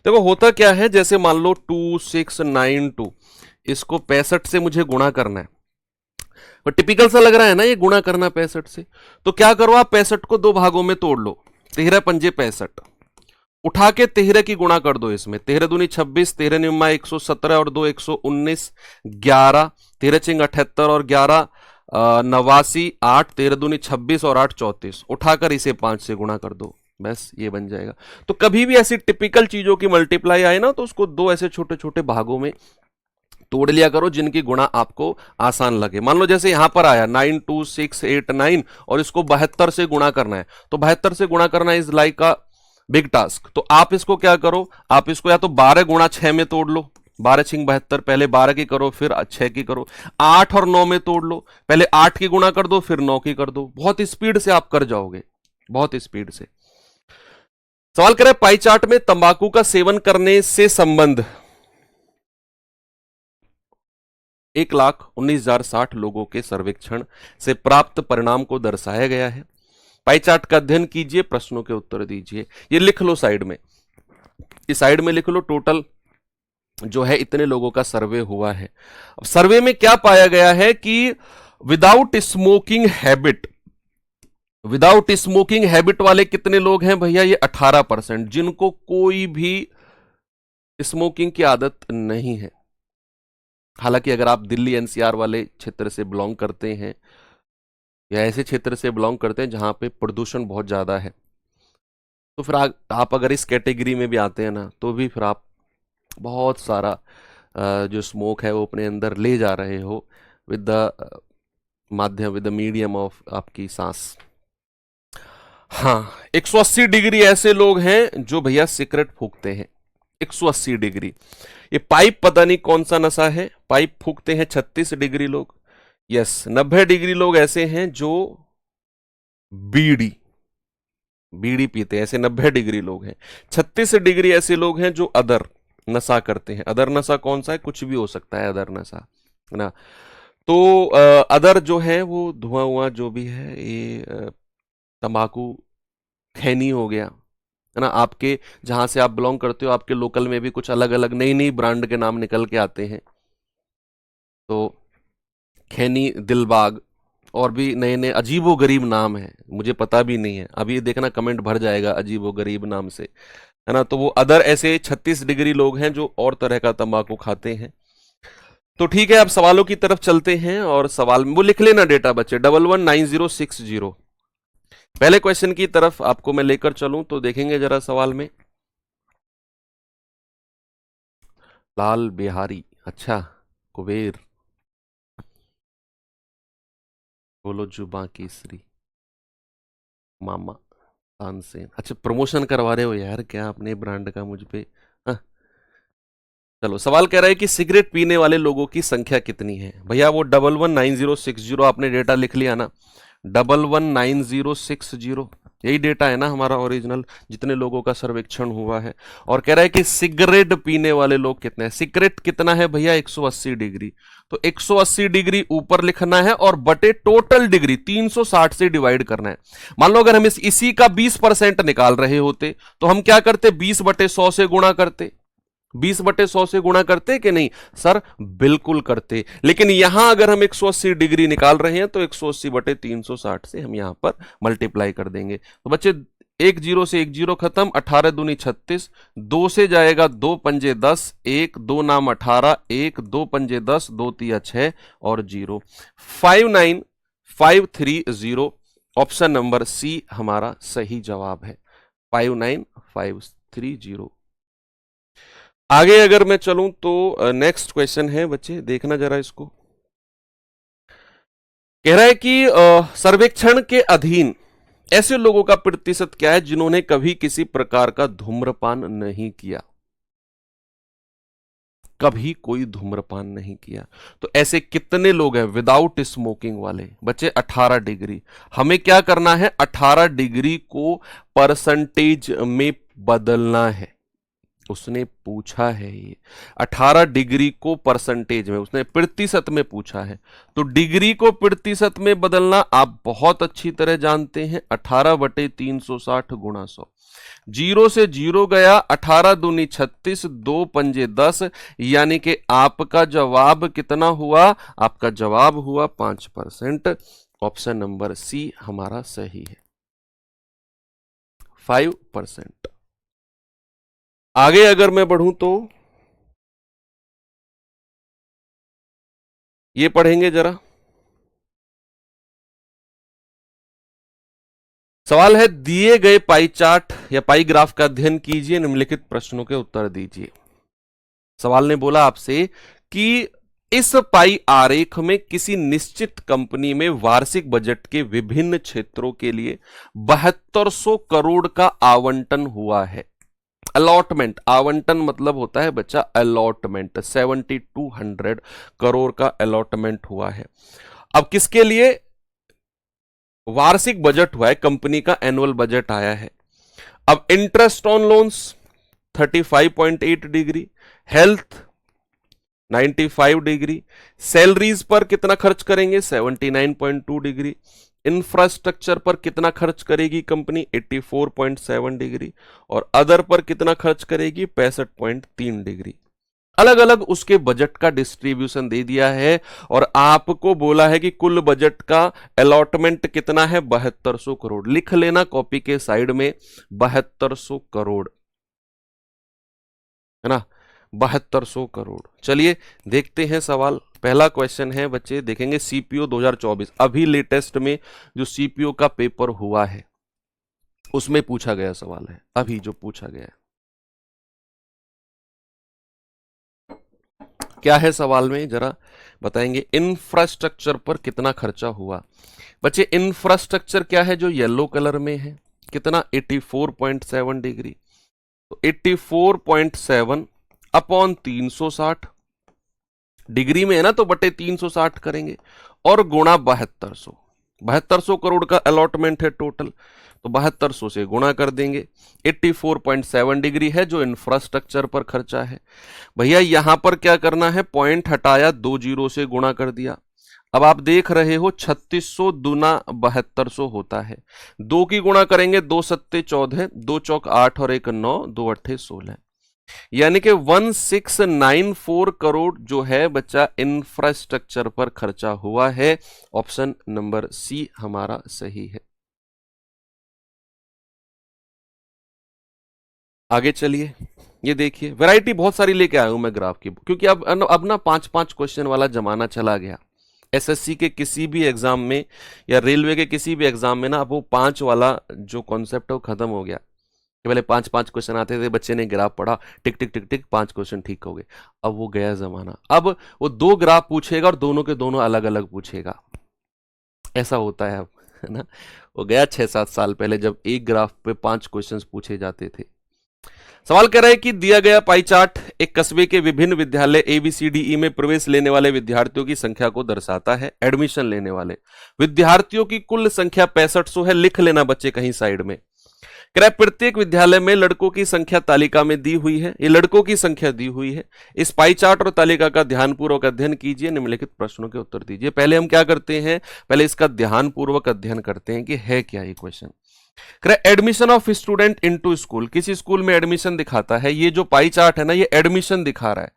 देखो होता क्या है, जैसे मान लो 2692, इसको 65 से मुझे गुणा करना है, तो टिपिकल सा लग रहा है ना ये गुणा करना 65 से, तो क्या करो आप 65 को दो भागों में तोड़ लो, 13 पंजे 65, उठा के 13 की गुणा कर दो इसमें, 13 दूनी 26, 13 निम्मा 117 और 2 119, 11, 13 चिंग 78 और 11 89, 8, 13 दूनी 26 और 8 34, उठाकर इसे 5 से गुणा कर दो, बस ये बन जाएगा। तो कभी भी ऐसी टिपिकल चीजों की मल्टीप्लाई आए ना तो उसको दो ऐसे छोटे छोटे भागों में तोड़ लिया करो जिनकी गुणा आपको आसान लगे। मान लो जैसे यहां पर आया 92689 और इसको 72 से गुणा करना है, तो 72 से गुणा करना is like a big task, तो आप इसको क्या करो, आप इसको या तो 12 गुणा 6 में तोड़ लो, 12 छिंग 72, पहले 12 की करो फिर 6 की करो, 8 और 9 में तोड़ लो, पहले 8 की गुणा कर दो फिर 9 की कर दो, बहुत स्पीड से आप कर जाओगे, बहुत स्पीड से। सवाल करें पाई चार्ट में तंबाकू का सेवन करने से संबंध 1,19,060 लोगों के सर्वेक्षण से प्राप्त परिणाम को दर्शाया गया है। पाई चार्ट का अध्ययन कीजिए, प्रश्नों के उत्तर दीजिए। ये लिख लो साइड में, इस साइड में लिख लो टोटल जो है इतने लोगों का सर्वे हुआ है। अब सर्वे में क्या पाया गया है कि without smoking habit, without smoking habit वाले कितने लोग हैं भैया, ये 18%, जिनको कोई भी स्मोकिंग की आदत नहीं है। हालांकि अगर आप दिल्ली एनसीआर वाले क्षेत्र से बिलोंग करते हैं या ऐसे क्षेत्र से बिलोंग करते हैं जहां पे प्रदूषण बहुत ज्यादा है, तो फिर आप अगर इस कैटेगरी में भी आते हैं ना तो भी फिर आप बहुत सारा जो स्मोक है वो अपने अंदर ले जा रहे हो विद द माध्यम, विद द मीडियम ऑफ आपकी सांस। हाँ 180 डिग्री ऐसे लोग हैं जो भैया सिगरेट फूकते हैं, 180 डिग्री। ये पाइप पता नहीं कौन सा नशा है, पाइप फूकते हैं 36 डिग्री लोग। यस 90 डिग्री लोग ऐसे हैं जो बीड़ी पीते हैं, ऐसे 90 डिग्री लोग हैं। 36 डिग्री ऐसे लोग हैं जो अदर नशा करते हैं। अदर नशा कौन सा है, कुछ भी हो सकता है अदर नशा, है ना। तो अदर जो है वो धुआं हुआ जो भी है, ये तंबाकू, खैनी हो गया, है ना। आपके जहां से आप बिलोंग करते हो आपके लोकल में भी कुछ अलग अलग नई नई ब्रांड के नाम निकल के आते हैं, तो खैनी, दिलबाग और भी नए नए अजीबो गरीब नाम है, मुझे पता भी नहीं है, अभी देखना कमेंट भर जाएगा अजीबो गरीब नाम से, है ना। तो वो अदर ऐसे 36 डिग्री लोग हैं जो और तरह का तंबाकू खाते हैं। तो ठीक है, अब सवालों की तरफ चलते हैं और सवाल में वो लिख लेना डेटा बच्चे 119060। पहले क्वेश्चन की तरफ आपको मैं लेकर चलूं तो देखेंगे जरा सवाल में, लाल बिहारी, अच्छा कुबेर, बोलो जुबा केसरी, मामा तानसेन, अच्छा प्रमोशन करवा रहे हो यार क्या अपने ब्रांड का मुझ पे। हाँ। चलो सवाल कह रहा है कि सिगरेट पीने वाले लोगों की संख्या कितनी है भैया, वो 119060 आपने डेटा लिख लिया ना, 119060 यही डेटा है ना हमारा ओरिजिनल, जितने लोगों का सर्वेक्षण हुआ है। और कह रहा है कि सिगरेट पीने वाले लोग कितने हैं, सिगरेट कितना है भैया 180 डिग्री, तो 180 डिग्री ऊपर लिखना है और बटे टोटल डिग्री 360 से डिवाइड करना है। मान लो अगर हम इसी का 20% निकाल रहे होते तो हम क्या करते, 20/100 से गुणा करते, 20/100 से गुणा करते कि नहीं सर, बिल्कुल करते। लेकिन यहां अगर हम 180 डिग्री निकाल रहे हैं तो 180/360 से हम यहां पर मल्टीप्लाई कर देंगे। तो बच्चे 1 0 से 1 0 खत्म, 18 दूनी 36, 2 से जाएगा 2 पंजे 10, 1 2 नाम 18, 1 2 पंजे 10, 2 3 6 और 0, 59530 ऑप्शन नंबर सी हमारा सही जवाब है, 59530। आगे अगर मैं चलूं तो नेक्स्ट क्वेश्चन है बच्चे, देखना जरा इसको। कह रहा है कि सर्वेक्षण के अधीन ऐसे लोगों का प्रतिशत क्या है जिन्होंने कभी किसी प्रकार का धूम्रपान नहीं किया। कभी कोई धूम्रपान नहीं किया, तो ऐसे कितने लोग हैं विदाउट स्मोकिंग वाले बच्चे? 18 डिग्री। हमें क्या करना है, 18 डिग्री को परसेंटेज में बदलना है। उसने पूछा है ये 18 डिग्री को परसेंटेज में, उसने प्रतिशत में पूछा है, तो डिग्री को प्रतिशत में बदलना आप बहुत अच्छी तरह जानते हैं। 18/360 गुणा 100, जीरो से जीरो गया, 18 दूनी 36, 2 पंजे 10, यानी कि आपका जवाब कितना हुआ? आपका जवाब हुआ 5%। ऑप्शन नंबर सी हमारा सही है, 5%। आगे अगर मैं बढ़ूं तो ये पढ़ेंगे जरा। सवाल है, दिए गए पाई चार्ट या पाई ग्राफ का अध्ययन कीजिए, निम्नलिखित प्रश्नों के उत्तर दीजिए। सवाल ने बोला आपसे कि इस पाई आरेख में किसी निश्चित कंपनी में वार्षिक बजट के विभिन्न क्षेत्रों के लिए 7200 करोड़ का आवंटन हुआ है। अलॉटमेंट, आवंटन मतलब होता है बच्चा अलॉटमेंट, 7200 करोड़ का अलॉटमेंट हुआ है। अब किसके लिए वार्षिक बजट हुआ है? कंपनी का एनुअल बजट आया है। अब interest on loans 35.8 degree, health 95 degree, salaries पर कितना खर्च करेंगे? 79.2 डिग्री, इंफ्रास्ट्रक्चर पर कितना खर्च करेगी कंपनी? 84.7 डिग्री, और अदर पर कितना खर्च करेगी? 65.3 डिग्री। अलग अलग उसके बजट का डिस्ट्रीब्यूशन दे दिया है और आपको बोला है कि कुल बजट का अलॉटमेंट कितना है? 7200 करोड़। लिख लेना कॉपी के साइड में, 7200 करोड़, है ना, 7200 करोड़। चलिए देखते हैं सवाल। पहला क्वेश्चन है बच्चे, देखेंगे सीपीओ 2024, अभी लेटेस्ट में जो सीपीओ का पेपर हुआ है उसमें पूछा गया सवाल है, अभी जो पूछा गया है। क्या है सवाल में जरा बताएंगे? इंफ्रास्ट्रक्चर पर कितना खर्चा हुआ? बच्चे इंफ्रास्ट्रक्चर क्या है जो येलो कलर में है? कितना? 84.7 डिग्री। तो 84.7 अपॉन 360, डिग्री में है ना, तो बटे 360 करेंगे और गुणा 7200। 7200 करोड़ का अलॉटमेंट है टोटल, तो 7200 से गुणा कर देंगे। 84.7 डिग्री है जो इंफ्रास्ट्रक्चर पर खर्चा है। भैया यहां पर क्या करना है? पॉइंट हटाया, 2 जीरो से गुणा कर दिया। अब आप देख रहे हो 3600 दूना 7200 होता है, 2 की गुणा करेंगे, 2 सत्ते 14, 2 चौक 8 और 1 9, 2 अट्ठे 16, यानी कि 1694 करोड़ जो है बच्चा इंफ्रास्ट्रक्चर पर खर्चा हुआ है। ऑप्शन नंबर सी हमारा सही है। आगे चलिए, ये देखिए वैरायटी बहुत सारी लेके आया हूं मैं ग्राफ की, क्योंकि अब ना 5-5 क्वेश्चन वाला जमाना चला गया। एसएससी के किसी भी एग्जाम में या रेलवे के किसी भी एग्जाम में ना अब वो 5 वाला जो कॉन्सेप्ट है वो खत्म हो गया। पहले 5-5 क्वेश्चन आते थे, बच्चे ने ग्राफ पढ़ा, टिक टिक टिक टिक 5 क्वेश्चन ठीक हो गए। अब वो गया जमाना, अब वो 2 ग्राफ पूछेगा और दोनों के दोनों अलग अलग पूछेगा, ऐसा होता है अब, है ना। वो गया 6-7 साल पहले जब एक ग्राफ पे 5 क्वेश्चन पूछे जाते थे। सवाल कह रहा है कि दिया गया पाई चार्ट एक कस्बे के विभिन्न विद्यालय ABCDE में प्रवेश लेने वाले विद्यार्थियों की संख्या को दर्शाता है। एडमिशन लेने वाले विद्यार्थियों की कुल संख्या 6500 है, लिख लेना बच्चे कहीं साइड में। कह रहा है प्रत्येक विद्यालय में लड़कों की संख्या तालिका में दी हुई है, ये लड़कों की संख्या दी हुई है। इस पाई चार्ट और तालिका का ध्यानपूर्वक अध्ययन कीजिए, निम्नलिखित प्रश्नों के उत्तर दीजिए। पहले हम क्या करते हैं? पहले इसका ध्यानपूर्वक अध्ययन करते हैं कि है क्या ये question. Admission of student into school, किसी स्कूल में एडमिशन दिखाता है। ये जो पाई चार्ट है ना, ये एडमिशन दिखा रहा है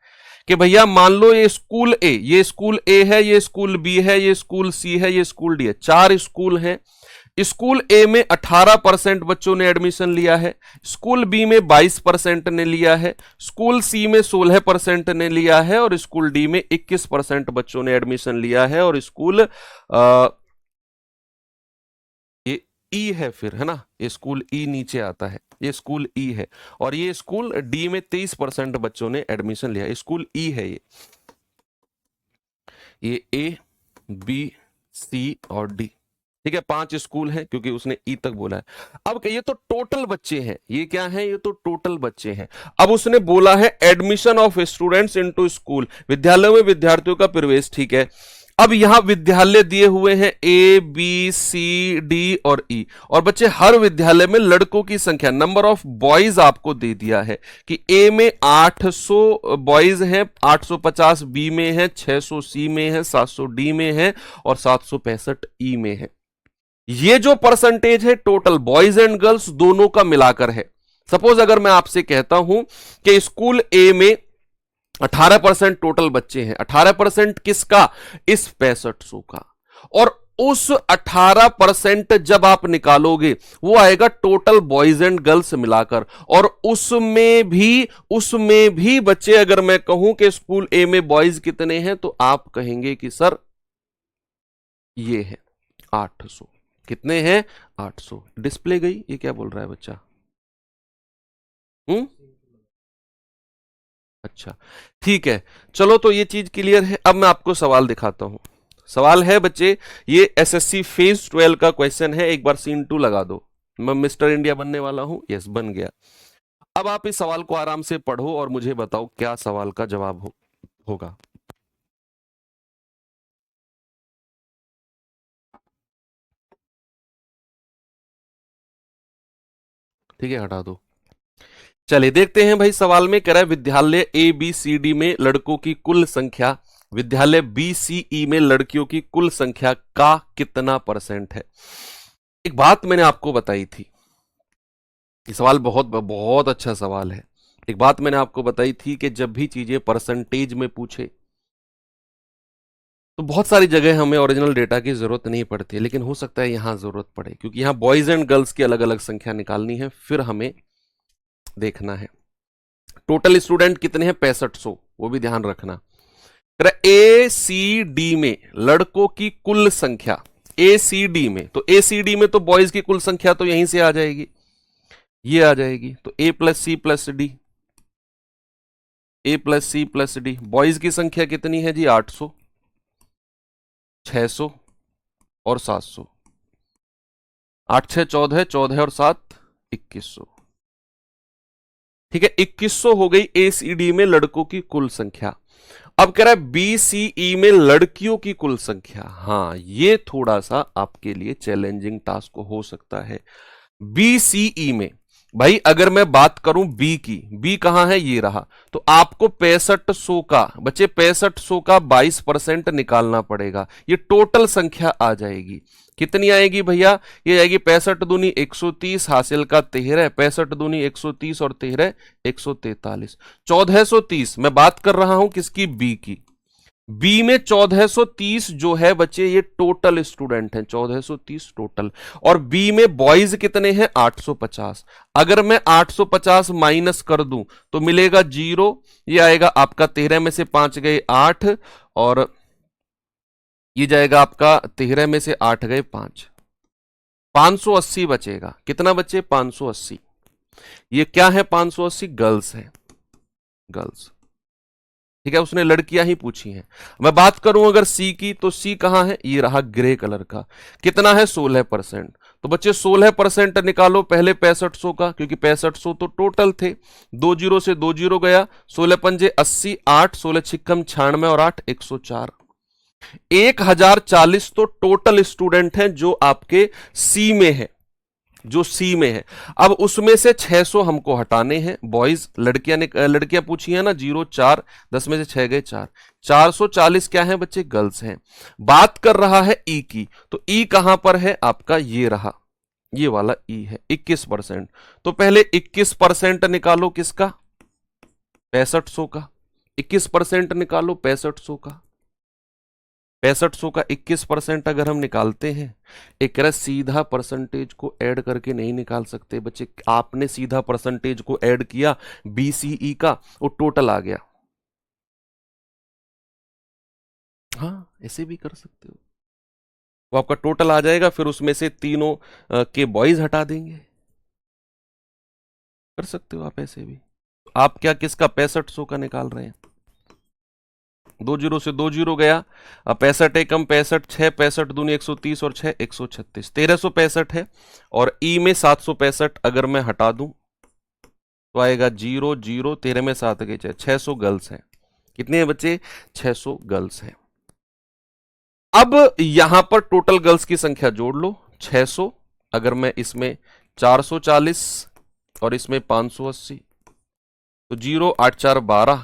कि भैया मान लो ये स्कूल ए, ये स्कूल ए है, ये स्कूल बी है, ये स्कूल सी है, ये स्कूल डी है, 4 स्कूल हैं। स्कूल ए में 18% बच्चों ने एडमिशन लिया है, स्कूल बी में 22% ने लिया है, स्कूल सी में 16% ने लिया है और स्कूल डी में 21% बच्चों ने एडमिशन लिया है, और स्कूल ये ई है फिर, है ना, ये स्कूल ई नीचे आता है, ये स्कूल ई है, और ये स्कूल डी में 23% बच्चों ने एडमिशन लिया, स्कूल ई है ये ए बी सी और डी, ठीक है, 5 स्कूल हैं क्योंकि उसने ई तक बोला है। अब ये तो टोटल बच्चे हैं, ये क्या है, ये तो टोटल बच्चे हैं। अब उसने बोला है admission of students into school, विद्यालयों में विद्यार्थियों का प्रवेश, ठीक है। अब यहां विद्यालय दिए हुए हैं ए बी सी डी और ई, और बच्चे हर विद्यालय में लड़कों की संख्या, नंबर ऑफ बॉयज आपको दे दिया है कि ए में 800 बॉयज हैं, 850 बी में है, 600 सी में है, 700 डी में है और 765 ई में है। ये जो परसेंटेज है टोटल बॉयज एंड गर्ल्स दोनों का मिलाकर है। सपोज अगर मैं आपसे कहता हूं कि स्कूल ए में 18% टोटल बच्चे हैं, 18% किसका, इस 6500 का, और उस 18% जब आप निकालोगे वो आएगा टोटल बॉयज एंड गर्ल्स मिलाकर, और उसमें भी बच्चे, अगर मैं कहूं कि स्कूल ए में बॉयज कितने हैं तो आप कहेंगे कि सर ये है 800, कितने हैं 800। डिस्प्ले गई, ये क्या बोल रहा है बच्चा, अच्छा ठीक है, चलो तो ये चीज क्लियर है। अब मैं आपको सवाल दिखाता हूं, सवाल है बच्चे, ये एसएससी फेज 12 का क्वेश्चन है, एक बार सीन 2 लगा दो। मैं मिस्टर इंडिया बनने वाला हूं, यस बन गया। अब आप इस सवाल को आराम से पढ़ो और मुझे बताओ क्या सवाल का जवाब होगा। ठीक है, हटा दो। चलिए देखते हैं भाई, सवाल में कह रहा है विद्यालय ए बी सी डी में लड़कों की कुल संख्या, विद्यालय बी सी ई में लड़कियों की कुल संख्या का कितना परसेंट है। एक बात मैंने आपको बताई थी, ये सवाल बहुत बहुत अच्छा सवाल है। एक बात मैंने आपको बताई थी कि जब भी चीजें परसेंटेज में पूछे तो बहुत सारी जगह हमें ओरिजिनल डेटा की जरूरत नहीं पड़ती, लेकिन हो सकता है यहां जरूरत पड़े, क्योंकि यहां बॉयज एंड गर्ल्स की अलग अलग संख्या निकालनी है, फिर हमें देखना है टोटल स्टूडेंट कितने हैं 6500, वो भी ध्यान रखना। ए सी डी में लड़कों की कुल संख्या, ए सी डी में, तो ए सी डी में तो बॉयज की कुल संख्या तो यहीं से आ जाएगी, ये आ जाएगी, तो A plus C plus D, A plus C plus D. Boys की संख्या कितनी है जी 800, 600 और 700, 8 6 14, 14 और 7 2100, ठीक है, 2100 हो गई ए सी डी में लड़कों की कुल संख्या। अब कह रहा है बी सी ई में लड़कियों की कुल संख्या, हाँ ये थोड़ा सा आपके लिए चैलेंजिंग टास्क हो सकता है। बी सी ई में भाई अगर मैं बात करूं बी की, बी कहां है, ये रहा, तो आपको 6500 का बच्चे 6500 का 22% निकालना पड़ेगा, ये टोटल संख्या आ जाएगी। कितनी आएगी भैया, ये आएगी 65 दूनी 130, हासिल का 13, 65 दूनी 130 और 13 143, 1430। मैं बात कर रहा हूं किसकी, बी की। बी में 1430 जो है बच्चे ये टोटल स्टूडेंट हैं, 1430 टोटल, और बी में बॉयज कितने हैं 850। अगर मैं 850 माइनस कर दूं तो मिलेगा 0, ये आएगा आपका 13 में से 5 गए 8, और ये जाएगा आपका 13 में से 8 गए 5, 580 बचेगा। कितना बच्चे 580, ये क्या है 580 गर्ल्स है, गर्ल्स, ठीक है, उसने लड़कियां ही पूछी हैं। मैं बात करूं अगर सी की, तो सी कहां है, ये रहा ग्रे कलर का, कितना है 16%। तो बच्चे 16% निकालो पहले 6500 का, क्योंकि 6500 तो टोटल थे, 2 जीरो से 2 जीरो गया, 16 पंजे 80, 8 16 छिक्कम 96 और 8 104, 1040 तो टोटल स्टूडेंट हैं जो आपके सी में है, जो सी में है। अब उसमें से 600 हमको हटाने हैं, बॉयज, लड़कियां पूछी है ना 0 4, 10 में से 6 गए 4, 440 क्या है बच्चे गर्ल्स हैं। बात कर रहा है ई की, तो ई कहां पर है आपका, ये रहा, ये वाला ई है 21%। तो पहले 21% निकालो किसका 6500 का, 21% निकालो 6500 का, 6500 का 21% अगर हम निकालते हैं, एक तरह सीधा परसेंटेज को ऐड करके नहीं निकाल सकते बच्चे, आपने सीधा परसेंटेज को ऐड किया बीसीई का, वो टोटल आ गया। हाँ ऐसे भी कर सकते हो, वो आपका टोटल आ जाएगा, फिर उसमें से तीनों के बॉयज हटा देंगे। कर सकते हो आप ऐसे भी। आप क्या किसका 6500 का निकाल रहे हैं? 20 से 20 गया, अब 65 एकम 65, 6 65 दूनी 130 और 6 136, 1365 है। और ई में 765 अगर मैं हटा दूं तो आएगा 0 0, 13 में 7 गए 600 गर्ल्स हैं। कितने हैं बच्चे? 600 गर्ल्स हैं। अब यहां पर टोटल गर्ल्स की संख्या जोड़ लो 600, अगर मैं इसमें 440 और इसमें 580 तो 0 8 4 12,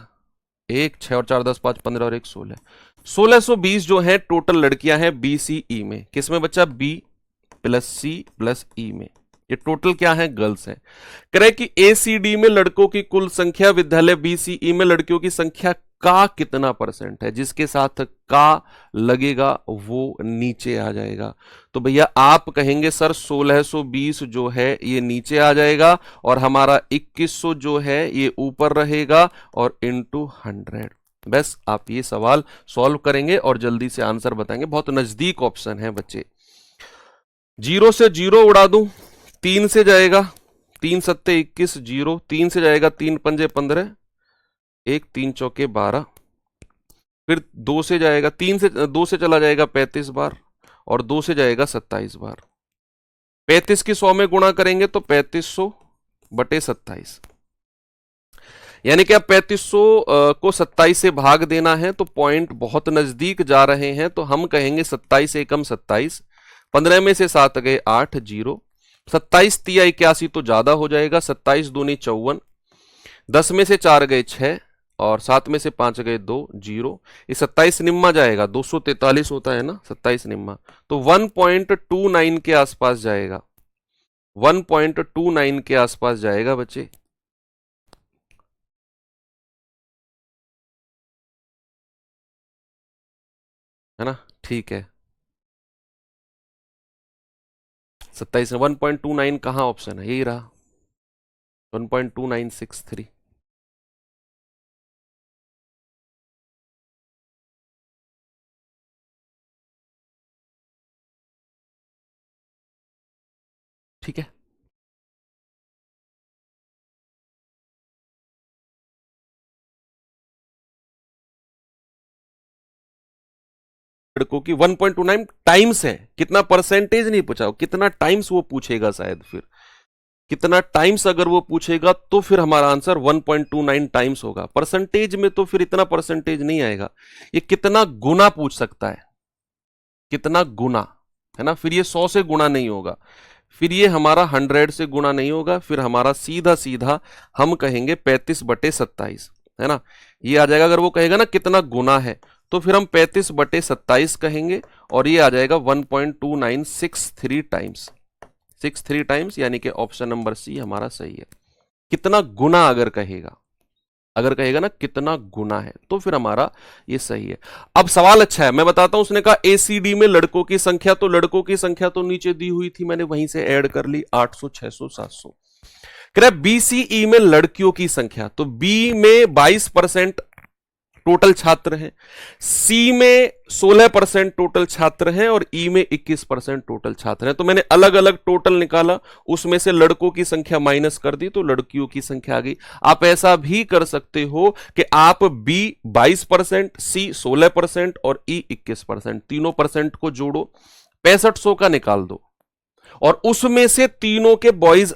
1 6 और 4 10 5 15 और 1 16, 1620 जो है टोटल लड़कियां हैं बीसीई में। किसमें बच्चा? बी प्लस सी प्लस ई में। ये टोटल क्या है? गर्ल्स हैं। करें कि एसीडी में लड़कों की कुल संख्या विद्यालय बीसीई में लड़कियों की संख्या का कितना परसेंट है। जिसके साथ का लगेगा वो नीचे आ जाएगा। तो भैया आप कहेंगे सर 1620 जो है ये नीचे आ जाएगा और हमारा 2100 जो है ये ऊपर रहेगा और इंटू 100। बस आप ये सवाल सॉल्व करेंगे और जल्दी से आंसर बताएंगे। बहुत नजदीक ऑप्शन है बच्चे। 0 से 0 उड़ा दूं, 3 से जाएगा 3 सत्ते 21, 0 3 से जाएगा 3 पंजे 15, 1 3 चौके 12, फिर 2 से जाएगा 3 से 2 से चला जाएगा 35 बार और 2 से जाएगा 27 बार। 35 की 100 में गुणा करेंगे तो 3500 बटे 27, यानी कि अब 3500 को 27 से भाग देना है तो पॉइंट बहुत नजदीक जा रहे हैं। तो हम कहेंगे 27 एकम 27, 15 में से 7 गए 8, 0, 27 तिया 81 तो ज्यादा हो जाएगा, 27 दूनी 54, 10 में से 4 गए 6 और 7 में से 5 गए 2, 0, ये 27 निम्मा जाएगा, 243 होता है ना 27 निम्मा, तो 1.29 के आसपास जाएगा, 1.29 के आसपास जाएगा बच्चे। है ना? ठीक है, 27 में 1.29 कहां ऑप्शन है? यही रहा 1.2963। ठीक है, लड़कों की 1.29 टाइम्स है, कितना परसेंटेज नहीं पूछा, कितना टाइम्स वो पूछेगा शायद। फिर कितना टाइम्स अगर वो पूछेगा तो फिर हमारा आंसर 1.29 टाइम्स होगा। परसेंटेज में तो फिर इतना परसेंटेज नहीं आएगा। ये कितना गुना पूछ सकता है, कितना गुना, है ना? फिर ये 100 से गुणा नहीं होगा, फिर ये हमारा 100 से गुणा नहीं होगा, फिर हमारा सीधा सीधा हम कहेंगे 35 बटे 27, है ना? ये आ जाएगा। अगर वो कहेगा ना कितना गुना है तो फिर हम 35 बटे 27 कहेंगे और ये आ जाएगा 1.2963 टाइम्स, 63 टाइम्स, यानी कि ऑप्शन नंबर सी हमारा सही है। कितना गुना अगर कहेगा, अगर कहेगा ना कितना गुना है तो फिर हमारा ये सही है। अब सवाल अच्छा है, मैं बताता हूं। उसने कहा एसीडी में लड़कों की संख्या, तो लड़कों की संख्या तो नीचे दी हुई थी, मैंने वहीं से ऐड कर ली 800 600 700। कह रहा बीसीई में लड़कियों की संख्या, तो बी में 22% टोटल छात्र हैं, सी में 16% टोटल छात्र हैं और ई में 21% टोटल छात्र हैं। तो मैंने अलग अलग टोटल निकाला, उसमें से लड़कों की संख्या माइनस कर दी तो लड़कियों की संख्या आ गई। आप ऐसा भी कर सकते हो कि आप बी 22%, सी 16% और ई 21%, तीनों परसेंट को जोड़ो, 6500 का निकाल दो और उसमें से तीनों के बॉयज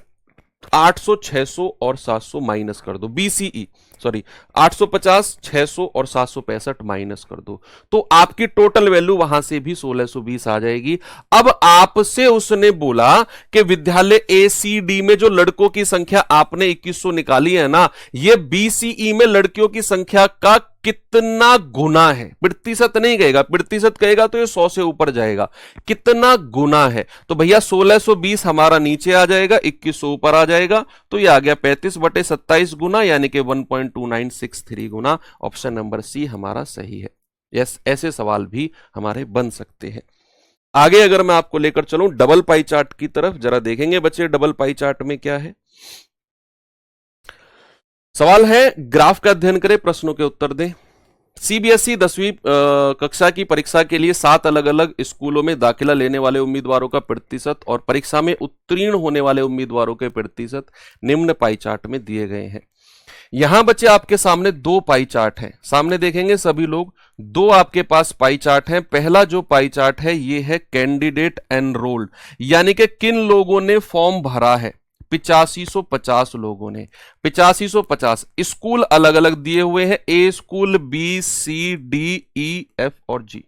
800 600 और 700 माइनस कर दो। बीसीई सॉरी 850 600 और 765 माइनस कर दो, तो आपकी टोटल वैल्यू वहां से भी 1620 आ जाएगी। अब आपसे उसने बोला कि विद्यालय एसीडी में जो लड़कों की संख्या आपने 2100 निकाली है ना, ये बीसीई में लड़कियों की संख्या का कितना गुना है। प्रतिशत नहीं कहेगा, प्रतिशत कहेगा तो ये 100 से ऊपर जाएगा। कितना गुना है, तो भैया 1620 हमारा नीचे आ जाएगा, 2100 ऊपर आ जाएगा, तो ये आ गया 35 बटे 27 गुना, यानी कि 1.2963 गुना। ऑप्शन नंबर सी हमारा सही है। यस, ऐसे सवाल भी हमारे बन सकते हैं। आगे अगर मैं आपको लेकर चलूं डबल पाई चार्ट की तरफ, जरा देखेंगे बच्चे डबल पाई चार्ट में क्या है। सवाल है ग्राफ का अध्ययन करें, प्रश्नों के उत्तर दें। सीबीएसई 10वीं कक्षा की परीक्षा के लिए 7 अलग अलग स्कूलों में दाखिला लेने वाले उम्मीदवारों का प्रतिशत और परीक्षा में उत्तीर्ण होने वाले उम्मीदवारों के प्रतिशत निम्न पाई चार्ट में दिए गए हैं। यहां बच्चे आपके सामने दो पाई चार्ट हैं, सामने देखेंगे सभी लोग, दो आपके पास पाई चार्ट हैं। पहला जो पाई चार्ट है ये है कैंडिडेट एनरोल्ड, यानी कि किन लोगों ने फॉर्म भरा है। 8550 लोगों ने, 8550 स्कूल अलग अलग दिए हुए हैं, ए school, B, C, D, E, F और जी,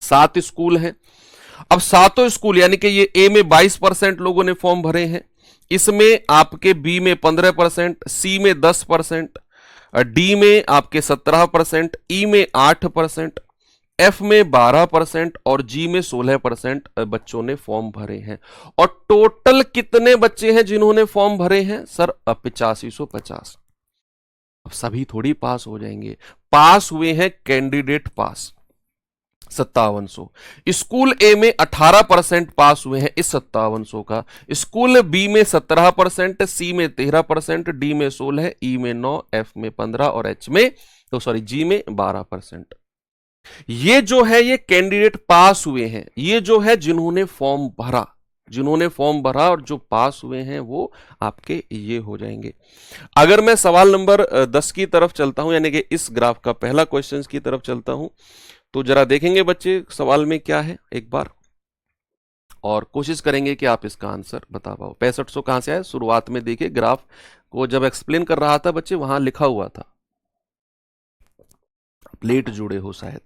7 स्कूल हैं। अब सातों स्कूल यानी कि ये ए में 22% लोगों ने फॉर्म भरे हैं, इसमें आपके बी में 15%, सी में 10%, डी में आपके 17%, ई में 8%, एफ में 12% और जी में 16% बच्चों ने फॉर्म भरे हैं। और टोटल कितने बच्चे हैं जिन्होंने फॉर्म भरे हैं सर? 8550। अब सभी थोड़ी पास हो जाएंगे, पास हुए हैं कैंडिडेट पास 5700। स्कूल ए में 18% पास हुए हैं इस 5700 का, स्कूल बी में 17%, सी में 13%, डी में 16, ई में 9, एफ में 15 और एच में जी में 12%। ये जो है ये कैंडिडेट पास हुए हैं, ये जो है जिन्होंने फॉर्म भरा, जिन्होंने फॉर्म भरा और जो पास हुए हैं वो आपके ये हो जाएंगे। अगर मैं सवाल नंबर 10 की तरफ चलता हूं, यानी कि इस ग्राफ का पहला क्वेश्चन की तरफ चलता हूं, तो जरा देखेंगे बच्चे सवाल में क्या है एक बार, और कोशिश करेंगे कि आप इसका आंसर बता पाओ। 6500 कहां से आया? शुरुआत में देखिए ग्राफ को जब एक्सप्लेन कर रहा था बच्चे, वहां लिखा हुआ था, लेट जुड़े हो शायद।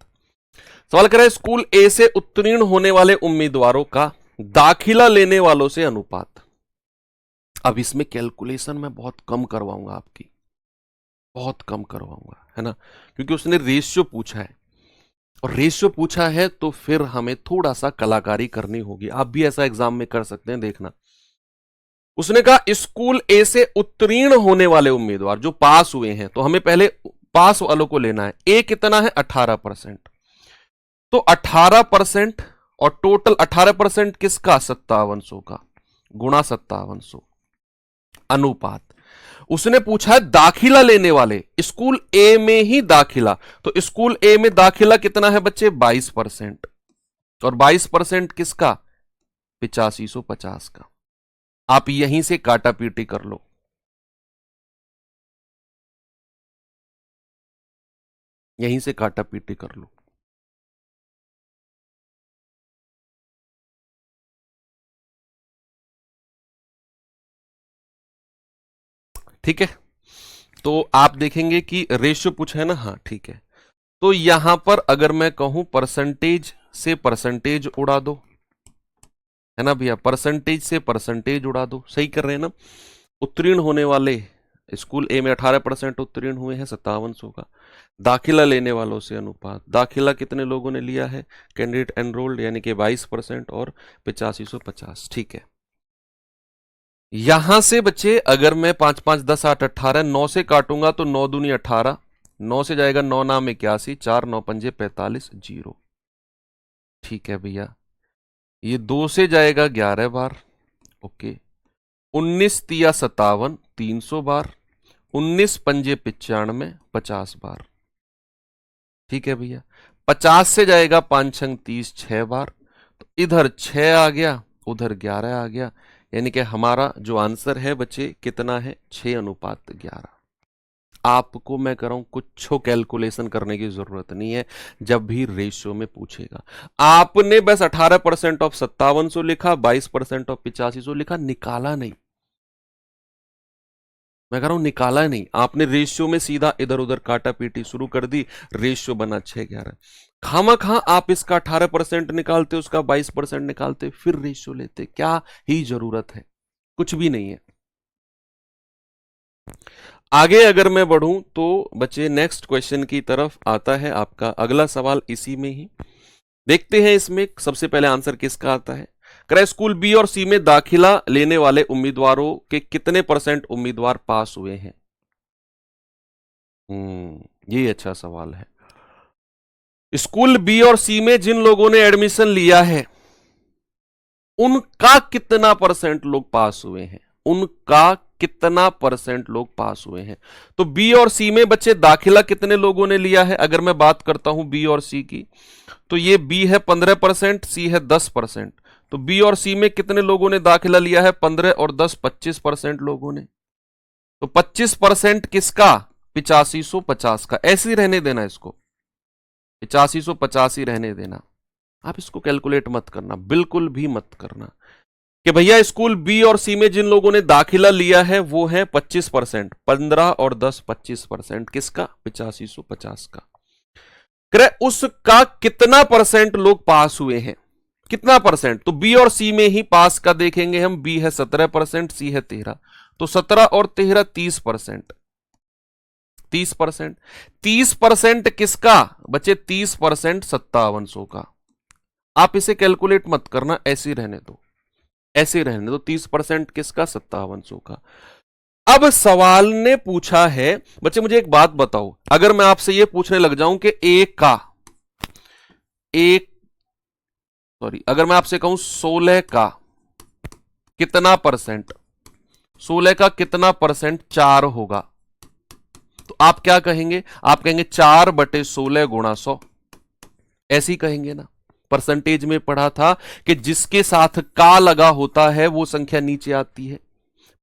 सवाल कर रहा है स्कूल ए से उत्तीर्ण होने वाले उम्मीदवारों का दाखिला लेने वालों से अनुपात। अब इसमें कैलकुलेशन मैं बहुत कम करवाऊंगा आपकी, बहुत कम करवाऊंगा, है ना, क्योंकि उसने रेशियो पूछा है, और रेशियो पूछा है तो फिर हमें थोड़ा सा कलाकारी करनी होगी। आप भी ऐसा एग्जाम में कर सकते हैं, देखना। उसने कहा स्कूल ए से उत्तीर्ण होने वाले उम्मीदवार जो पास हुए हैं, तो हमें पहले पास वालों को लेना है। ए कितना है? 18%। तो 18% और टोटल 18% किसका? 5700 का, गुणा 5700 अनुपात। उसने पूछा है दाखिला लेने वाले, स्कूल ए में ही दाखिला, तो स्कूल ए में दाखिला कितना है बच्चे? 22%, और 22% किसका? 8550 का। आप यहीं से काटा पीटी कर लो, यहीं से काटा पीटी कर लो। ठीक है, तो आप देखेंगे कि रेशियो पूछा है ना, हाँ ठीक है। तो यहां पर अगर मैं कहूं परसेंटेज से परसेंटेज उड़ा दो, है ना भैया, परसेंटेज से परसेंटेज उड़ा दो, सही कर रहे हैं ना। उत्तीर्ण होने वाले स्कूल ए में 18% उत्तीर्ण हुए हैं 5700 का, दाखिला लेने वालों से अनुपात, दाखिला कितने लोगों ने लिया है? कैंडिडेट एनरोल्ड यानी कि 22% और 8550। ठीक है, यहां से बच्चे अगर मैं 5 5 10 8 18 9 से काटूंगा तो 9 दूनी 18, 9 से जाएगा 9 नाम 81, 4 9 पंजे 45, 0। ठीक है भैया, ये 2 से जाएगा 11 बार, ओके। 19 तिया 57, 300 बार, 19 पंजे 95, 50 बार। ठीक है भैया, 50 से जाएगा 5 छंग 30, 6 बार, तो इधर 6 आ गया, उधर 11 आ गया, यानी कि हमारा जो आंसर है बच्चे कितना है? 6:11। आपको मैं कर रहा हूं कुछ कैलकुलेशन करने की जरूरत नहीं है, जब भी रेशियो में पूछेगा। आपने बस 18% ऑफ 5700 लिखा, 22% ऑफ 8500 लिखा, निकाला नहीं। मैं कह रहा हूं निकाला नहीं, आपने रेशियो में सीधा इधर उधर काटा पीटी शुरू कर दी, रेशियो बना 6:11। खामा खा आप इसका 18% निकालते, उसका 22% निकालते, फिर रेशियो लेते, क्या ही जरूरत है? कुछ भी नहीं है। आगे अगर मैं बढ़ूं तो बच्चे नेक्स्ट क्वेश्चन की तरफ आता है आपका अगला सवाल, इसी में ही देखते हैं इसमें सबसे पहले आंसर किसका आता है। करें स्कूल बी और सी में दाखिला लेने वाले उम्मीदवारों के कितने % उम्मीदवार पास हुए हैं? ये अच्छा सवाल है। स्कूल बी और सी में जिन लोगों ने एडमिशन लिया है उनका कितना % लोग पास हुए हैं? उनका कितना परसेंट लोग पास हुए हैं। तो बी और सी में बच्चे दाखिला कितने लोगों ने लिया है, अगर मैं बात करता हूं बी और सी की, तो ये बी है 15%, सी है 10%। तो बी और सी में कितने लोगों ने दाखिला लिया है, 15 और 10, 25% लोगों ने। तो 25% किसका, 8550 का। ऐसे ही रहने देना इसको, 8550 ही रहने देना। आप इसको कैलकुलेट मत करना, बिल्कुल भी मत करना कि भैया स्कूल बी और सी में जिन लोगों ने दाखिला लिया है वो है 25%, 15 और 10 25%, किसका, 8550 का। उसका कितना परसेंट लोग पास हुए हैं, कितना परसेंट। तो बी और सी में ही पास का देखेंगे हम, बी है 17%, सी है 13, तो 17 और 13 30%, 30%, 30% किसका बच्चे, 30% 5700 का। आप इसे कैलकुलेट मत करना, ऐसे ही रहने दो, ऐसे ही रहने दो। 30% किसका, 5700 का। अब सवाल ने पूछा है बच्चे, मुझे एक बात बताओ, अगर मैं आपसे यह पूछने लग जाऊं कि अगर मैं आपसे कहूं 16 का कितना परसेंट, 16 का कितना परसेंट 4 होगा, तो आप क्या कहेंगे, आप कहेंगे 4/16 गुणा 100, ऐसे ही कहेंगे ना। परसेंटेज में पढ़ा था कि जिसके साथ का लगा होता है वो संख्या नीचे आती है,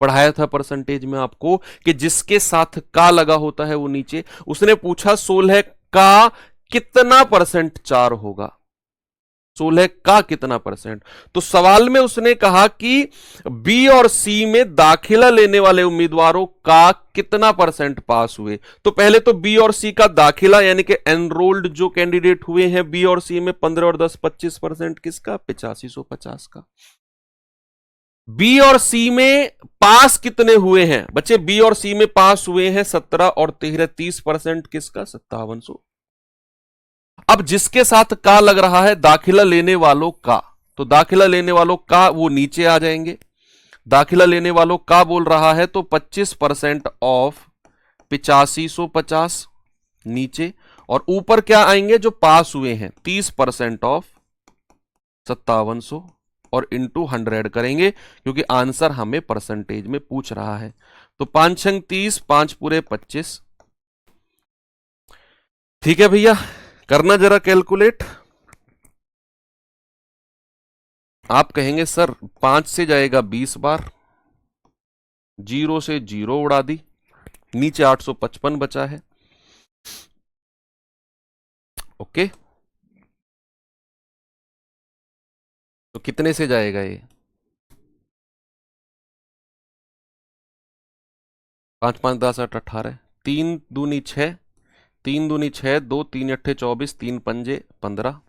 पढ़ाया था परसेंटेज में आपको कि जिसके साथ का लगा होता है वो नीचे। उसने पूछा 16 का कितना परसेंट 4 होगा, 16 का कितना परसेंट। तो सवाल में उसने कहा कि बी और सी में दाखिला लेने वाले उम्मीदवारों का कितना परसेंट पास हुए। तो पहले तो बी और सी का दाखिला यानी कि एनरोल्ड जो कैंडिडेट हुए हैं बी और सी में 15 और 10 25%, किसका, 8550 का। बी और सी में पास कितने हुए हैं बच्चे, बी और सी में पास हुए हैं 17 और 13 30%, किसका, 5700। अब जिसके साथ का लग रहा है दाखिला लेने वालों का, तो दाखिला लेने वालों का वो नीचे आ जाएंगे। दाखिला लेने वालों का बोल रहा है तो 25% ऑफ 8550 नीचे, और ऊपर क्या आएंगे जो पास हुए हैं 30% ऑफ 5700 और इंटू 100 करेंगे क्योंकि आंसर हमें परसेंटेज में पूछ रहा है। तो 5 छंग 30, 5 पूरे 25। ठीक है भैया, करना जरा कैलकुलेट। आप कहेंगे सर 5 से जाएगा 20 बार, 0 से 0 उड़ा दी, नीचे 855 बचा है। ओके, तो कितने से जाएगा ये, 5 5 10 8 18, 3 दूनी 6, 3 दूनी 6, 2 3 अट्ठे 24, 3 पंजे 15,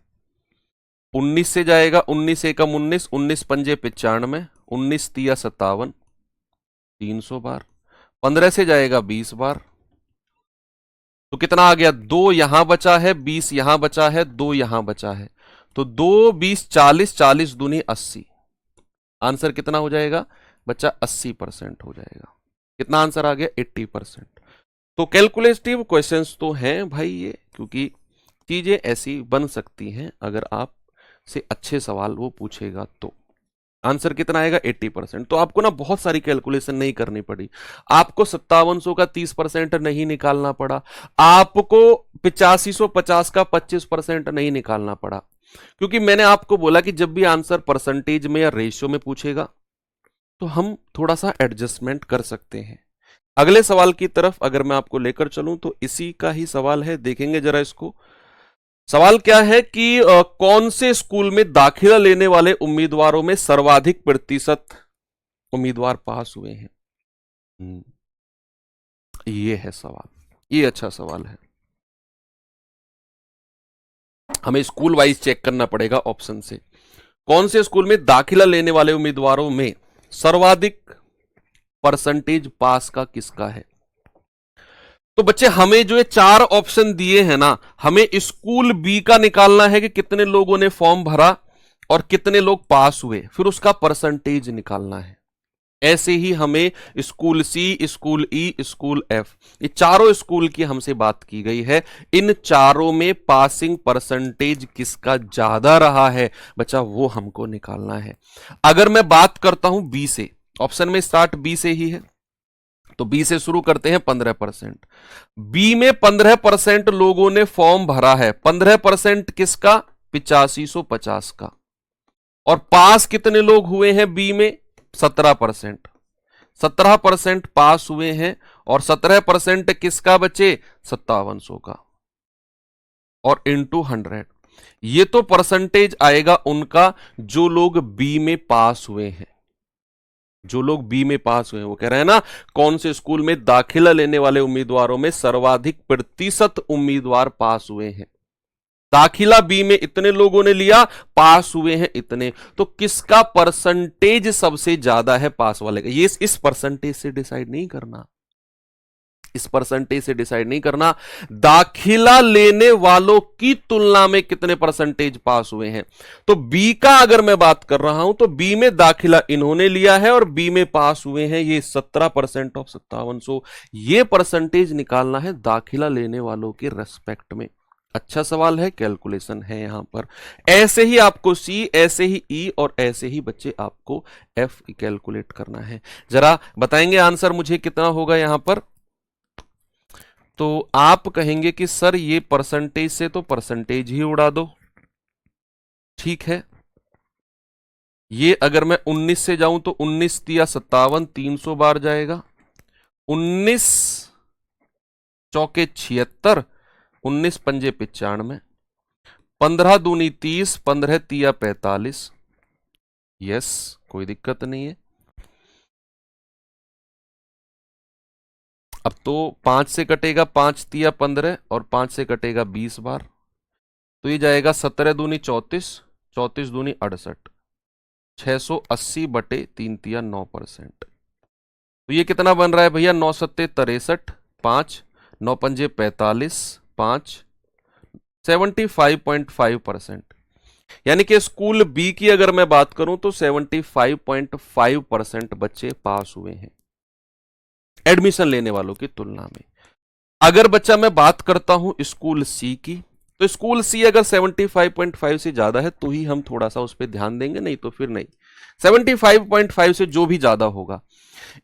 19 से जाएगा, 19 एकम 19, 19 पंजे 95, 19 तिया 57, 300 बार। 15 से जाएगा 20 बार, तो कितना आ गया, 2 यहां बचा है, 20 यहां बचा है, 2 यहां बचा है, तो 2 20 40, 40 दूनी 80। आंसर कितना हो जाएगा बच्चा, 80% हो जाएगा। कितना आंसर आ गया, 80%। तो कैलकुलेटिव क्वेश्चंस तो हैं भाई ये, क्योंकि चीजें ऐसी बन सकती हैं अगर आप से अच्छे सवाल वो पूछेगा तो। आंसर कितना आएगा, 80%। तो आपको ना बहुत सारी कैलकुलेशन नहीं करनी पड़ी, आपको 5700 का 30% नहीं निकालना पड़ा, आपको 8550 का 25% नहीं निकालना पड़ा, क्योंकि मैंने आपको बोला कि जब भी आंसर परसेंटेज में या रेशियो में पूछेगा तो हम थोड़ा सा एडजस्टमेंट कर सकते हैं। अगले सवाल की तरफ अगर मैं आपको लेकर चलूं तो इसी का ही सवाल है, देखेंगे जरा इसको। सवाल क्या है कि कौन से स्कूल में दाखिला लेने वाले उम्मीदवारों में सर्वाधिक प्रतिशत उम्मीदवार पास हुए हैं। ये है सवाल, ये अच्छा सवाल है। हमें स्कूल वाइज चेक करना पड़ेगा ऑप्शन से, कौन से स्कूल में दाखिला लेने वाले उम्मीदवारों में सर्वाधिक परसेंटेज पास का किसका है। तो बच्चे हमें जो ये 4 ऑप्शन दिए हैं ना, हमें स्कूल बी का निकालना है कि कितने लोगों ने फॉर्म भरा और कितने लोग पास हुए, फिर उसका परसेंटेज निकालना है। ऐसे ही हमें स्कूल सी, स्कूल ई, स्कूल एफ, ये चारों स्कूल की हमसे बात की गई है। इन चारों में पासिंग परसेंटेज किसका ज्यादा रहा है बच्चा, वो हमको निकालना है। अगर मैं बात करता हूं बी से, ऑप्शन में स्टार्ट बी से ही है, तो बी से शुरू करते हैं 15%। बी में 15% लोगों ने फॉर्म भरा है, 15% किसका? 8550 का। और पास कितने लोग हुए हैं बी में? 17%। 17% पास हुए हैं और 17% किसका बचे? 5700 का। और इंटू 100, ये तो परसेंटेज आएगा उनका जो लोग बी में पास हुए हैं। जो लोग बी में पास हुए हैं, वो कह रहे हैं ना कौन से स्कूल में दाखिला लेने वाले उम्मीदवारों में सर्वाधिक प्रतिशत उम्मीदवार पास हुए हैं। दाखिला बी में इतने लोगों ने लिया, पास हुए हैं इतने, तो किसका परसेंटेज सबसे ज्यादा है पास वाले का? ये इस परसेंटेज से डिसाइड नहीं करना, इस परसेंटेज से डिसाइड नहीं करना, दाखिला लेने वालों की तुलना में कितने परसेंटेज पास हुए हैं। तो बी का अगर मैं बात कर रहा हूं तो बी में दाखिला इन्होंने लिया है और बी में पास हुए हैं ये 17% ऑफ 5700। ये परसेंटेज निकालना है दाखिला लेने वालों के रेस्पेक्ट में। अच्छा सवाल है, कैलकुलेशन है यहां पर। ऐसे ही आपको सी, ऐसे ही ई और ऐसे ही बच्चे आपको एफ कैलकुलेट करना है। जरा बताएंगे आंसर मुझे कितना होगा यहां पर? तो आप कहेंगे कि सर ये परसेंटेज से तो परसेंटेज ही उड़ा दो, ठीक है। ये अगर मैं 19 से जाऊं तो 19 तिया 57, 300 बार जाएगा। 19 चौके 76, 19 पंजे 95, 15 दूनी 30, 15 तिया 45। यस, कोई दिक्कत नहीं है। अब तो 5 से कटेगा 5 तिया 15 और 5 से कटेगा 20 बार, तो ये जाएगा 17 दूनी 34, 34 दूनी 68, 680 बटे 3 तिया 9%। तो ये कितना बन रहा है भैया? 9 सत्ते 63, 5 9 पंजे 45, 5 75.5%। यानी कि स्कूल बी की अगर मैं बात करूं तो 75.5% बच्चे पास हुए हैं एडमिशन लेने वालों की तुलना में। अगर बच्चा मैं बात करता हूं स्कूल सी की, तो स्कूल सी अगर 75.5 से ज्यादा है तो ही हम थोड़ा सा उस पर ध्यान देंगे, नहीं तो फिर नहीं। 75.5 से जो भी ज्यादा होगा।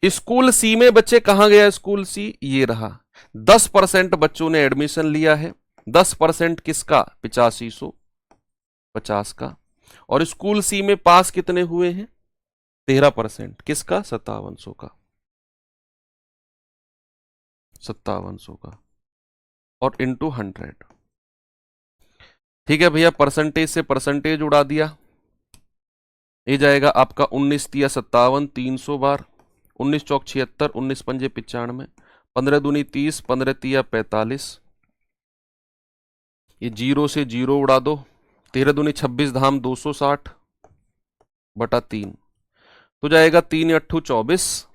स्कूल सी में बच्चे कहां गया? स्कूल सी ये रहा। 10% बच्चों ने एडमिशन लिया है। 10% किसका? 8550 का। और स्कूल सी में पास कितने हुए हैं? 13%। किसका? 5700 का। 5700 का और इंटू 100। ठीक है भैया, परसेंटेज से परसेंटेज उड़ा दिया। ये जाएगा आपका 19 तिया 57, 300 बार, 19 चौक 76, 19 पंजे 95, 15 दूनी 30, 15 तिया 45। ये जीरो से जीरो उड़ा दो। 13 दूनी 26 धाम 260 बटा 3, तो जाएगा 3 अट्ठू 24,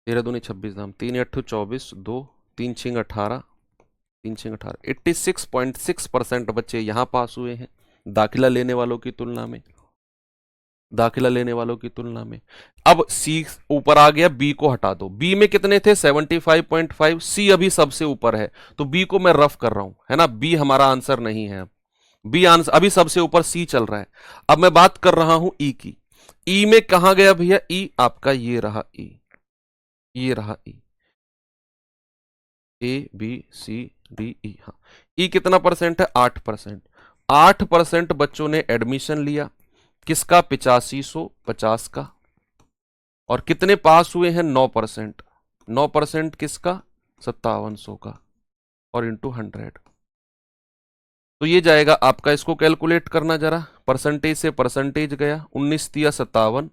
13 दूनी 26 धाम 3 अट्ठू 24, 2 3 छिंग 18, 3 छिंग 18, 86.6% बच्चे यहां पास हुए हैं दाखिला लेने वालों की तुलना में, दाखिला लेने वालों की तुलना में। अब सी ऊपर आ गया, बी को हटा दो। बी में कितने थे? 75.5। सी अभी सबसे ऊपर है तो बी को मैं रफ कर रहा हूं, है ना। बी हमारा आंसर नहीं है। अब बी आंसर अभी सबसे ऊपर, सी चल रहा है। अब मैं बात कर रहा हूं ई की। ई में कहां गया भैया? ई आपका ये रहा, ई ये रहा ई, ए बी सी डी ई। हाँ, ई कितना परसेंट है? 8%। 8% बच्चों ने एडमिशन लिया, किसका? 8550 का। और कितने पास हुए हैं? 9%। 9% किसका? 5700 का। और इंटू 100, तो ये जाएगा आपका। इसको कैलकुलेट करना जरा, परसेंटेज से परसेंटेज गया। 19 तिया 57,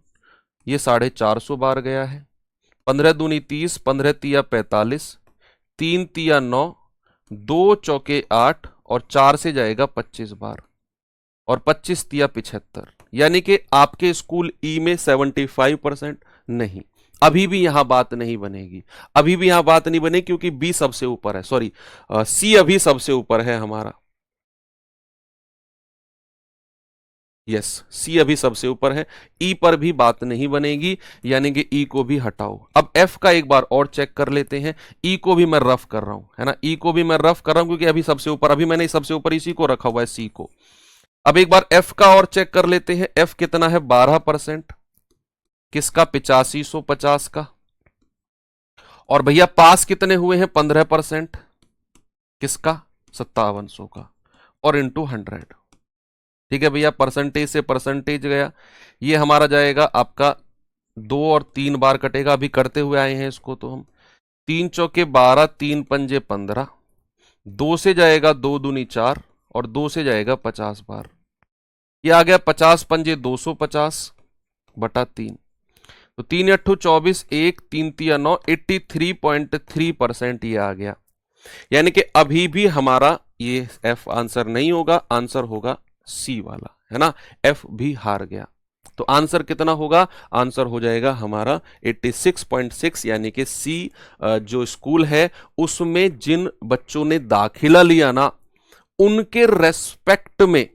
ये 450 बार गया है। 15 दूनी 30, 15 तिया 45, 3 तिया 9, 2 चौके 8 और 4 से जाएगा 25 बार, और 25 तिया 75। यानी कि आपके स्कूल ई में 75% नहीं। अभी भी यहां बात नहीं बनेगी, अभी भी यहां बात नहीं बनेगी, क्योंकि बी सबसे ऊपर है, सॉरी सी अभी सबसे ऊपर है हमारा। यस, सी अभी सबसे ऊपर है, ई पर भी बात नहीं बनेगी, यानी कि ई को भी हटाओ। अब एफ का एक बार और चेक कर लेते हैं। ई को भी मैं रफ कर रहा हूं, है ना, ई को भी मैं रफ कर रहा हूं क्योंकि अभी सबसे ऊपर, अभी मैंने सबसे ऊपर इसी को रखा हुआ है, सी को। अब एक बार एफ का और चेक कर लेते हैं। एफ कितना है? 12%। किसका? 8550 का। और भैया पास कितने हुए हैं? 15%। किसका? 5700 का। और इंटू 100। ठीक है भैया, परसेंटेज से परसेंटेज गया, ये हमारा जाएगा आपका 2 और 3 बार कटेगा, अभी करते हुए आए हैं इसको तो हम। 3 चौके 12, 3 पंजे 15, 2 से जाएगा 2 दूनी 4 और 2 से जाएगा 50 बार। ये आ गया 50 पंजे 250 बटा 3। तो 3 8 24, 1 3 3 9, 83.3% ये आ गया। यानी कि अभी भी हमारा ये एफ आंसर नहीं होगा, आंसर होगा सी वाला, है ना। एफ भी हार गया। तो आंसर कितना होगा? आंसर हो जाएगा हमारा 86.6, यानी कि सी जो स्कूल है उसमें जिन बच्चों ने दाखिला लिया ना, उनके रेस्पेक्ट में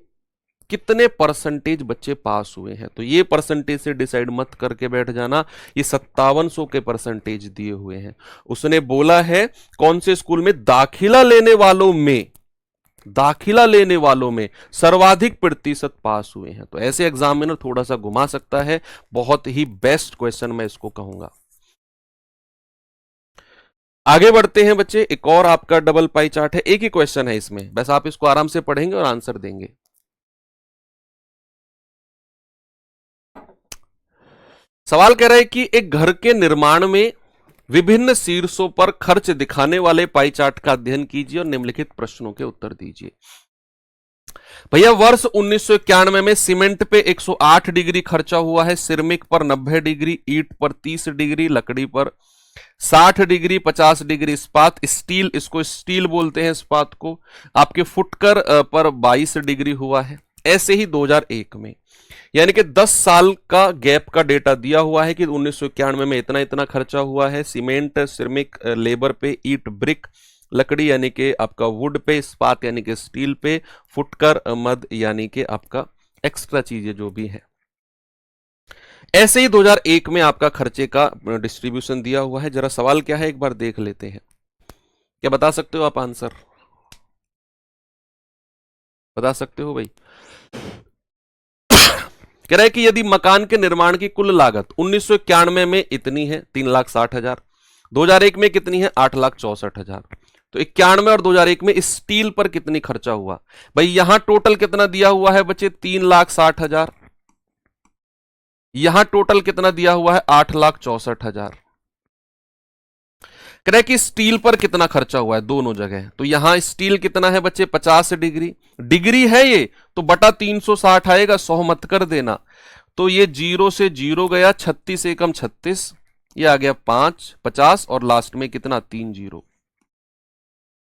कितने परसेंटेज बच्चे पास हुए हैं। तो ये परसेंटेज से डिसाइड मत करके बैठ जाना, ये 5700 के परसेंटेज दिए हुए हैं। उसने बोला है कौन से स्कूल में दाखिला लेने वालों में सर्वाधिक प्रतिशत पास हुए हैं। तो ऐसे एग्जामिनर थोड़ा सा घुमा सकता है। बहुत ही बेस्ट क्वेश्चन मैं इसको कहूंगा। आगे बढ़ते हैं बच्चे, एक और आपका डबल पाई चार्ट है, एक ही क्वेश्चन है इसमें, बस आप इसको आराम से पढ़ेंगे और आंसर देंगे। सवाल कह रहा है कि एक घर के निर्माण में विभिन्न शीर्षों पर खर्च दिखाने वाले पाई चार्ट का अध्ययन कीजिए और निम्नलिखित प्रश्नों के उत्तर दीजिए। भैया वर्ष 1991 में सीमेंट पे 108 डिग्री खर्चा हुआ है, सिरमिक पर 90 डिग्री, ईंट पर 30 डिग्री, लकड़ी पर 60 डिग्री, 50 डिग्री इस्पात, स्टील, इसको स्टील बोलते हैं इस्पात को, आपके फुटकर पर 22 डिग्री हुआ है। ऐसे ही 2001 में, यानी कि 10 साल का गैप का डेटा दिया हुआ है कि 1991 में इतना इतना खर्चा हुआ है सीमेंट, सिरमिक, लेबर पे, ईट, ब्रिक, लकड़ी यानी कि आपका वुड पे, इस्पात यानी कि स्टील पे, फुटकर, मद यानी कि आपका एक्स्ट्रा चीजें जो भी है। ऐसे ही 2001 में आपका खर्चे का डिस्ट्रीब्यूशन दिया हुआ है। जरा सवाल क्या है एक बार देख लेते हैं। क्या बता सकते हो आप आंसर? बता सकते हो भाई? कह रहा है कि यदि मकान के निर्माण की कुल लागत 1991 में इतनी है 3,60,000, 2001 में कितनी है 8,64,000, तो 91 और 2001 में स्टील पर कितनी खर्चा हुआ? भाई यहां टोटल कितना दिया हुआ है बच्चे? 3,60,000। यहां टोटल कितना दिया हुआ है? 8,64,000। कह रहा है कि स्टील पर कितना खर्चा हुआ है दोनों जगह। तो यहां स्टील कितना है बच्चे? 50 डिग्री, डिग्री है ये तो बटा 360 आएगा, 100 मत कर देना। तो ये 0 से 0 गया, 36 एकम 36, ये आ गया 5, 50 और लास्ट में कितना? 3 0।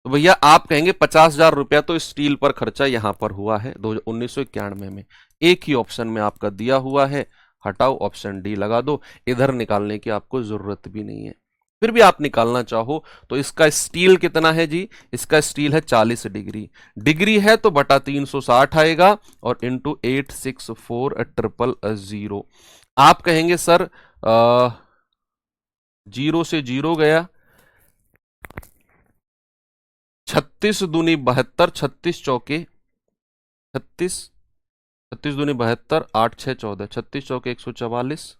तो भैया आप कहेंगे 50,000 रुपया तो स्टील पर खर्चा यहां पर हुआ है 1991 में। एक ही ऑप्शन में आपका दिया हुआ है, हटाओ, ऑप्शन डी लगा दो, इधर निकालने की आपको जरूरत भी नहीं है। फिर भी आप निकालना चाहो तो इसका स्टील कितना है जी? इसका स्टील है 40 डिग्री, डिग्री है तो बटा 360 आएगा और इंटू 864,000। आप कहेंगे सर 0 से 0 गया, 36 दूनी 72, 36 चौके 36, 36 दूनी 72, 8 6 14, 36 चौके 144,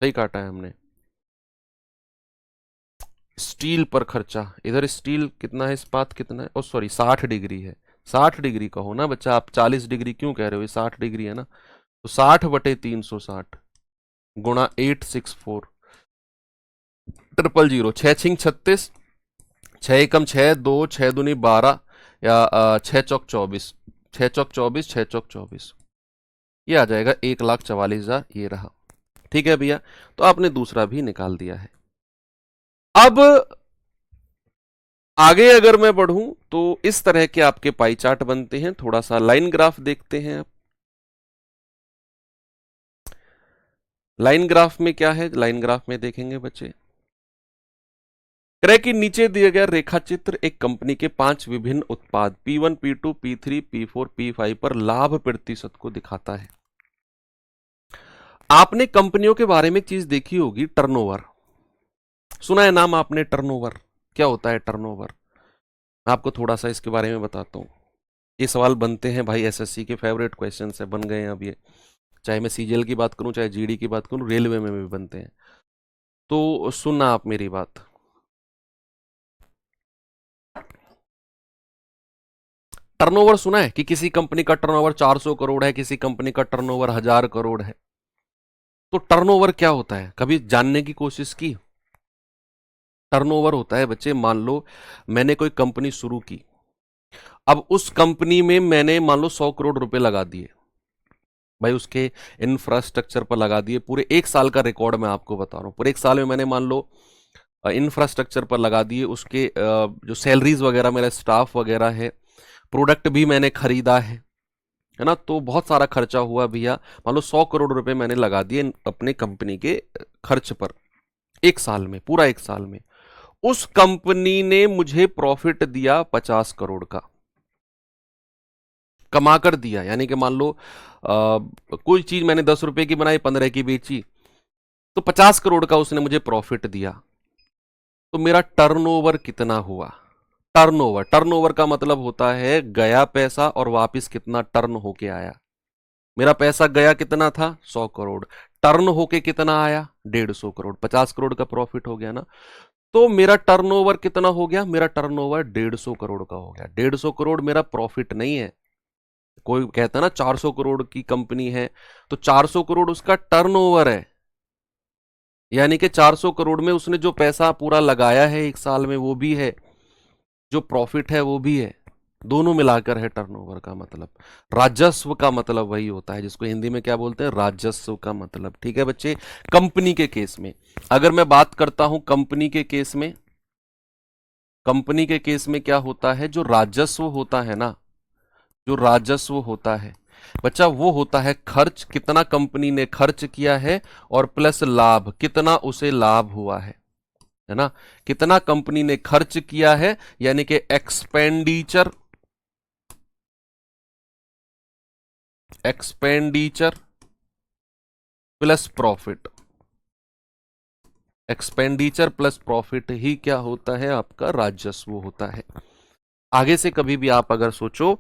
सही काटा है हमने। स्टील पर खर्चा, इधर स्टील कितना है, इस्पात कितना है, ओ सॉरी 60 डिग्री है, 60 डिग्री कहो ना बच्चा, आप 40 डिग्री क्यों कह रहे हो? ये 60 डिग्री है ना, तो 60 बटे 360 गुणा 864 000, 6 छिंग 36, 6 एकम 6, 2 6 दूनी 12 या 6 चौक 24, 6 चौक 24, 6 चौक 24, ये आ जाएगा 1,44,000, ये रहा। ठीक है भैया, तो आपने दूसरा भी निकाल दिया है। अब आगे अगर मैं बढ़ूं तो इस तरह के आपके पाई चार्ट बनते हैं। थोड़ा सा लाइन ग्राफ देखते हैं आप। लाइन ग्राफ में क्या है? लाइन ग्राफ में देखेंगे बच्चे, कह रहे कि नीचे दिए गए रेखा चित्र एक कंपनी के 5 विभिन्न उत्पाद P1, P2, P3, P4, P5 पर लाभ प्रतिशत को दिखाता है। आपने कंपनियों के बारे में एक चीज देखी होगी, टर्नओवर। सुना है नाम आपने टर्नओवर? क्या होता है टर्नओवर? मैं आपको थोड़ा सा इसके बारे में बताता हूँ। ये सवाल बनते हैं भाई, एसएससी के फेवरेट क्वेश्चन है, बन गए हैं अब ये। चाहे मैं सीजीएल की बात करूं, चाहे जीडी की बात करूं, रेलवे में भी बनते हैं। तो सुनना आप मेरी बात। टर्नओवर सुना है कि किसी कंपनी का टर्नओवर 400 करोड़ है, किसी कंपनी का टर्नओवर 1000 करोड़ है। तो टर्नओवर क्या होता है, कभी जानने की कोशिश की? टर्नओवर होता है बच्चे, मान लो मैंने कोई कंपनी शुरू की, अब उस कंपनी में मैंने मान लो 100 करोड़ रुपए लगा दिए भाई, उसके इंफ्रास्ट्रक्चर पर लगा दिए। पूरे एक साल का रिकॉर्ड मैं आपको बता रहा हूं, पूरे एक साल में मैंने मान लो इंफ्रास्ट्रक्चर पर लगा दिए, उसके जो सैलरीज वगैरह, मेरा स्टाफ वगैरह है, प्रोडक्ट भी मैंने खरीदा है ना, तो बहुत सारा खर्चा हुआ भैया। मान लो 100 करोड़ रुपए मैंने लगा दिए अपने कंपनी के खर्च पर, एक साल में, पूरा एक साल में। उस कंपनी ने मुझे प्रॉफिट दिया 50 करोड़ का, कमा कर दिया। यानी कि मान लो कोई चीज मैंने 10 रुपए की बनाई, 15 की बेची, तो 50 करोड़ का उसने मुझे प्रॉफिट दिया। तो मेरा टर्नओवर कितना हुआ? टर्नओवर, टर्नओवर का मतलब होता है गया पैसा और वापस कितना टर्न होके आया। मेरा पैसा गया कितना था? 100 करोड़। टर्न होके कितना आया? 150 करोड़। 50 करोड़ का प्रॉफिट हो गया ना। तो मेरा टर्नओवर कितना हो गया? मेरा टर्नओवर 150 करोड़ का हो गया। 150 करोड़ मेरा प्रॉफिट नहीं है। कोई कहता है ना 400 करोड़ की कंपनी है, तो 400 करोड़ उसका टर्नओवर है। यानी कि 400 करोड़ में उसने जो पैसा पूरा लगाया है एक साल में वो भी है, जो प्रॉफिट है वो भी है, दोनों मिलाकर है टर्नओवर का मतलब। राजस्व का मतलब वही होता है जिसको हिंदी में क्या बोलते हैं? राजस्व का मतलब। ठीक है बच्चे। कंपनी के केस में अगर मैं बात करता हूं, कंपनी के केस में, कंपनी के केस में क्या होता है? जो राजस्व होता है ना, जो राजस्व होता है बच्चा, वो होता है खर्च, कितना कंपनी ने खर्च किया है, और प्लस लाभ, कितना उसे लाभ हुआ है ना। कितना कंपनी ने खर्च किया है, यानी कि expenditure, expenditure plus profit. Expenditure plus profit ही क्या होता है? आपका राजस्व होता है। आगे से कभी भी आप अगर सोचो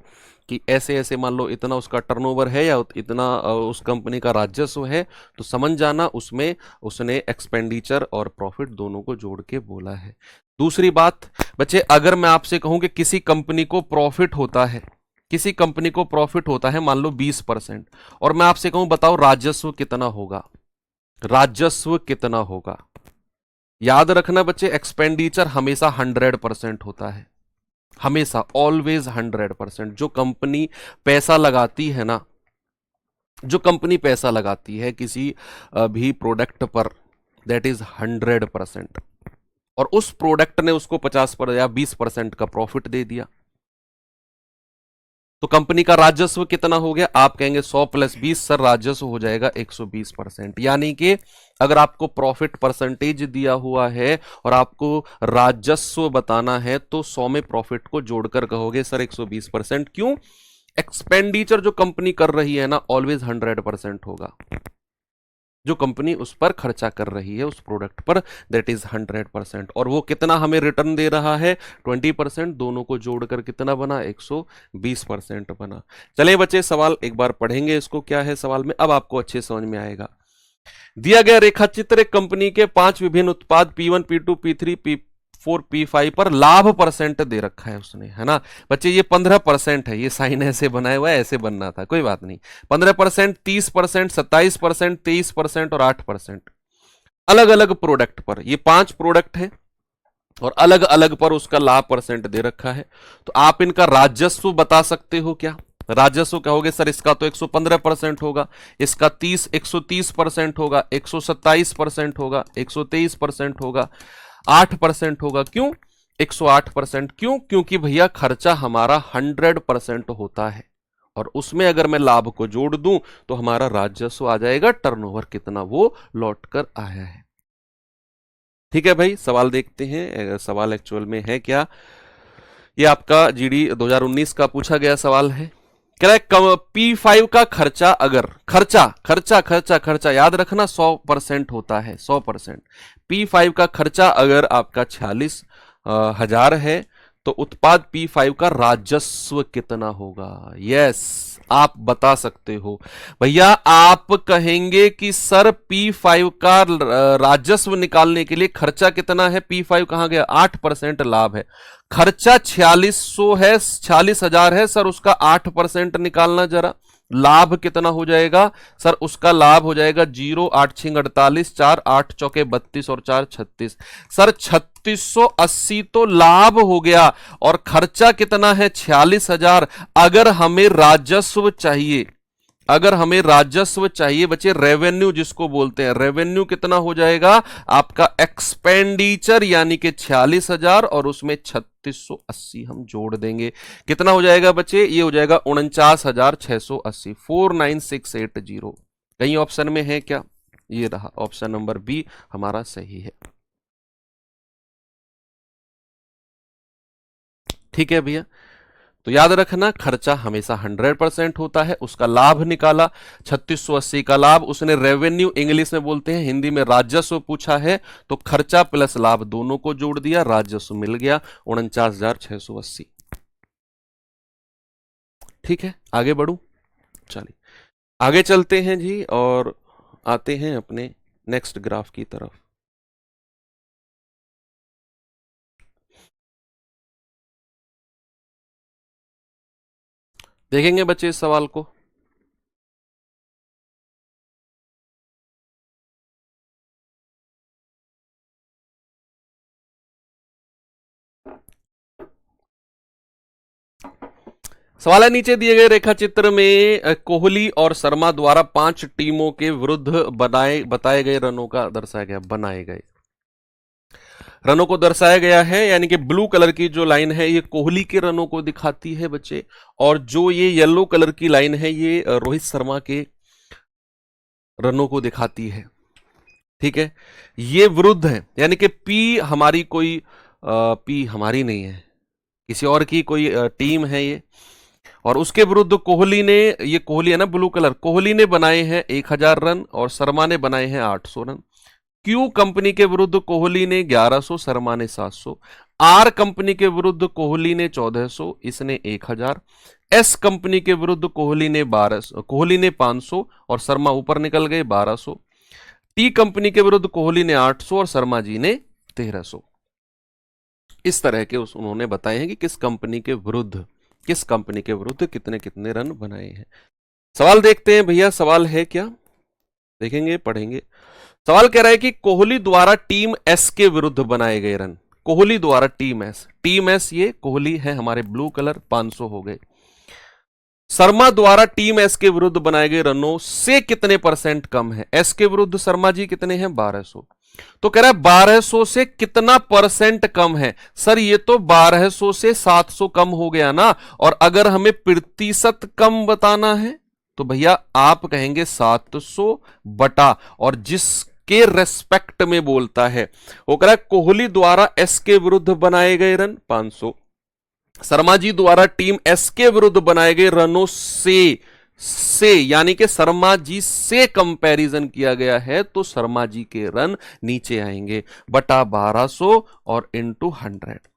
कि ऐसे ऐसे मान लो इतना उसका टर्नओवर है या इतना उस कंपनी का राजस्व है, तो समझ जाना उसमें उसने एक्सपेंडिचर और प्रॉफिट दोनों को जोड़ के बोला है। दूसरी बात बच्चे, अगर मैं आपसे कहूं कि किसी कंपनी को प्रॉफिट होता है, किसी कंपनी को प्रॉफिट होता है मान लो 20%, और मैं आपसे कहूं बताओ राजस्व कितना होगा? राजस्व कितना होगा? याद रखना बच्चे, एक्सपेंडिचर हमेशा 100% होता है, हमेशा, ऑलवेज 100%। जो कंपनी पैसा लगाती है ना, जो कंपनी पैसा लगाती है किसी भी प्रोडक्ट पर, दैट इज 100%, और उस प्रोडक्ट ने उसको 50% या 20% का प्रॉफिट दे दिया, तो कंपनी का राजस्व कितना हो गया? आप कहेंगे 100 प्लस 20 सर, राजस्व हो जाएगा 120%। यानी कि अगर आपको प्रॉफिट परसेंटेज दिया हुआ है और आपको राजस्व बताना है, तो 100 में प्रॉफिट को जोड़कर कहोगे सर 120%। क्यों? एक्सपेंडिचर जो कंपनी कर रही है ना, ऑलवेज 100% होगा। जो कंपनी उस पर खर्चा कर रही है उस प्रोडक्ट पर, दैट इज 100%। और वो कितना हमें रिटर्न दे रहा है? 20%। दोनों को जोड़कर कितना बना? 120% बना। चलिए बच्चे, सवाल एक बार पढ़ेंगे इसको, क्या है सवाल में, अब आपको अच्छे समझ में आएगा। दिया गया रेखा चित्र एक कंपनी के 5 विभिन्न उत्पाद P1, P2, P3, P4, P5 पर लाभ परसेंट दे रखा है उसने, है ना। बच्चे ये 15% है, ये साइन ऐसे बनाया हुआ है, ऐसे बनना था, कोई बात नहीं। 15%, 30%, 27%, 23% और 8%, अलग अलग प्रोडक्ट पर। ये 5 प्रोडक्ट है और अलग अलग पर उसका लाभ परसेंट दे रखा है। तो आप इनका राजस्व बता सकते हो क्या? राजस्व कहोगे सर इसका तो 115% होगा, इसका 130% होगा, 127% होगा, 123% होगा, 8% होगा। क्यों 108%? क्यों? क्योंकि भैया खर्चा हमारा 100% होता है, और उसमें अगर मैं लाभ को जोड़ दूं तो हमारा राजस्व आ जाएगा, टर्नओवर कितना वो लौट कर आया है। ठीक है भाई, सवाल देखते हैं। सवाल एक्चुअल में है क्या, ये आपका जीडी 2019 का पूछा गया सवाल है। कह रहा है P5 का खर्चा, अगर खर्चा खर्चा खर्चा खर्चा याद रखना 100% होता है, 100%। P5 का खर्चा अगर आपका 46,000 है तो उत्पाद P5 का राजस्व कितना होगा? यस, आप बता सकते हो भैया। आप कहेंगे कि सर P5 का राजस्व निकालने के लिए खर्चा कितना है? P5 कहां गया? 8% लाभ है। खर्चा 4600 है, 46,000 है सर, उसका 8% निकालना जरा। लाभ कितना हो जाएगा सर? उसका लाभ हो जाएगा 0, 8 छिंग 48, 4 8 चौके 32 और 4 36। सर 3680 तो लाभ हो गया, और खर्चा कितना है? 46,000। अगर हमें राजस्व चाहिए, अगर हमें राजस्व चाहिए बच्चे, रेवेन्यू जिसको बोलते हैं, रेवेन्यू कितना हो जाएगा आपका? एक्सपेंडिचर यानी कि 46,000 और उसमें 3680 हम जोड़ देंगे। कितना हो जाएगा बच्चे? ये हो जाएगा 49,680, 49680। कहीं ऑप्शन में है क्या? ये रहा, ऑप्शन नंबर बी हमारा सही है। ठीक है भैया, तो याद रखना खर्चा हमेशा 100% होता है। उसका लाभ निकाला 3680 का लाभ, उसने रेवेन्यू इंग्लिश में बोलते हैं, हिंदी में राजस्व पूछा है, तो खर्चा प्लस लाभ दोनों को जोड़ दिया, राजस्व मिल गया 49,680। ठीक है, आगे बढ़ू, चलिए आगे चलते हैं जी और आते हैं अपने नेक्स्ट ग्राफ की तरफ। देखेंगे बच्चे इस सवाल को। सवाल है, नीचे दिए गए रेखा चित्र में कोहली और शर्मा द्वारा 5 टीमों के विरुद्ध बताए गए रनों का दर्शाया गया, बनाए गए रनों को दर्शाया गया है। यानी कि ब्लू कलर की जो लाइन है ये कोहली के रनों को दिखाती है बच्चे, और जो ये येलो कलर की लाइन है ये रोहित शर्मा के रनों को दिखाती है। ठीक है, ये विरुद्ध है, यानी कि पी हमारी कोई पी हमारी नहीं है, किसी और की कोई टीम है ये, और उसके विरुद्ध कोहली ने, ये कोहली है ना ब्लू कलर, कोहली ने बनाए हैं 1000 रन और शर्मा ने बनाए हैं 800 रन। क्यू कंपनी के विरुद्ध कोहली ने 1100, शर्मा ने 700। आर कंपनी के विरुद्ध कोहली ने 1400, इसने 1000। एस कंपनी के विरुद्ध कोहली ने 1200, कोहली ने 500 और शर्मा ऊपर निकल गए 1200। टी कंपनी के विरुद्ध कोहली ने 800 और शर्मा जी ने 1300। इस तरह के उन्होंने बताए हैं कि किस कंपनी के विरुद्ध कितने कितने रन बनाए हैं। सवाल देखते हैं भैया, सवाल है क्या, देखेंगे पढ़ेंगे। सवाल कह रहा है कि कोहली द्वारा टीम एस के विरुद्ध बनाए गए रन, कोहली द्वारा टीम एस, ये कोहली है हमारे ब्लू कलर, 500 हो गए। शर्मा द्वारा टीम एस के विरुद्ध बनाए गए रनों से कितने % कम है? एस के विरुद्ध शर्मा जी कितने हैं? 1200। तो कह रहा है 1200 से कितना % कम है? सर ये तो 1200 से 700 कम हो गया ना, और अगर हमें प्रतिशत कम बताना है तो भैया आप कहेंगे 700 बटा, और जिसके रेस्पेक्ट में बोलता है वो कह रहा है कोहली द्वारा एस के विरुद्ध बनाए गए रन 500, शर्मा जी द्वारा टीम एस के विरुद्ध बनाए गए रनों से यानी कि शर्मा जी से कंपैरिजन किया गया है, तो शर्मा जी के रन नीचे आएंगे, बटा 1200 और इंटू 100।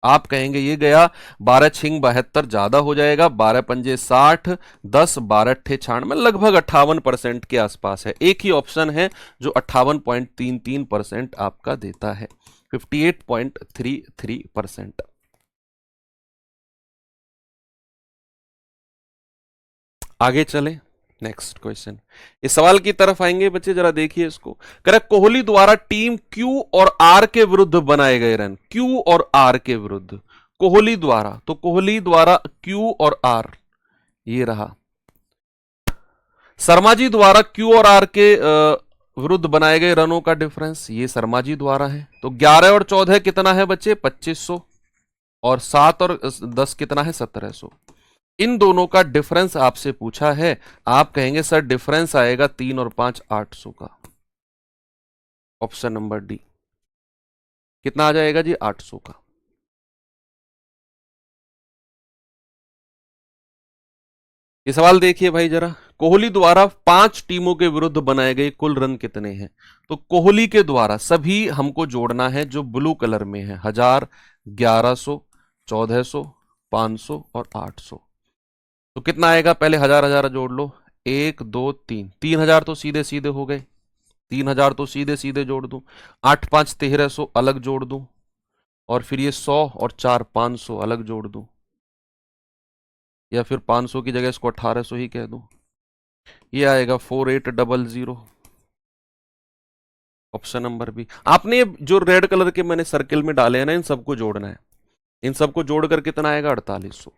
आप कहेंगे ये गया 12 छिंग 72 ज्यादा हो जाएगा, 12 पंजे 60, 10 12 अट्ठे 96, लगभग 58% के आसपास है। एक ही ऑप्शन है जो 58.33% आपका देता है, 58.33%। आगे चले, नेक्स्ट क्वेश्चन, इस सवाल की तरफ आएंगे बच्चे, जरा देखिए इसको। करेक्ट, कोहली द्वारा टीम क्यू और आर के विरुद्ध बनाए गए रन, क्यू और आर के विरुद्ध, कोहली द्वारा, तो कोहली द्वारा क्यू और आर, ये रहा। शर्मा जी द्वारा क्यू और आर के विरुद्ध बनाए गए रनों का डिफरेंस, ये शर्मा जी द्वारा है, तो 11 और 14 कितना है बच्चे? 2500, और 7 और 10 कितना है? 1700। इन दोनों का डिफरेंस आपसे पूछा है, आप कहेंगे सर डिफरेंस आएगा 3 और 5 800 का, ऑप्शन नंबर डी। कितना आ जाएगा जी? 800 का। ये सवाल देखिए भाई जरा, कोहली द्वारा 5 टीमों के विरुद्ध बनाए गए कुल रन कितने हैं? तो कोहली के द्वारा सभी हमको जोड़ना है जो ब्लू कलर में है, 1000, 1100, 1400, 500 और 800। तो कितना आएगा? पहले 1000 जोड़ लो, 1 2 3, 3000 तो सीधे सीधे हो गए, 3000 तो सीधे सीधे जोड़ दूं, 8 5 1300 अलग जोड़ दूं, और फिर ये 100 और 4 500 अलग जोड़ दूं, या फिर 500 की जगह इसको 1800 ही कह दूं। ये आएगा 4800। Option number B. आपने जो रेड कलर के मैंने सर्किल में डाले हैं ना, इन सबको जोड़ना है, इन सबको जोड़कर कितना आएगा? 4800।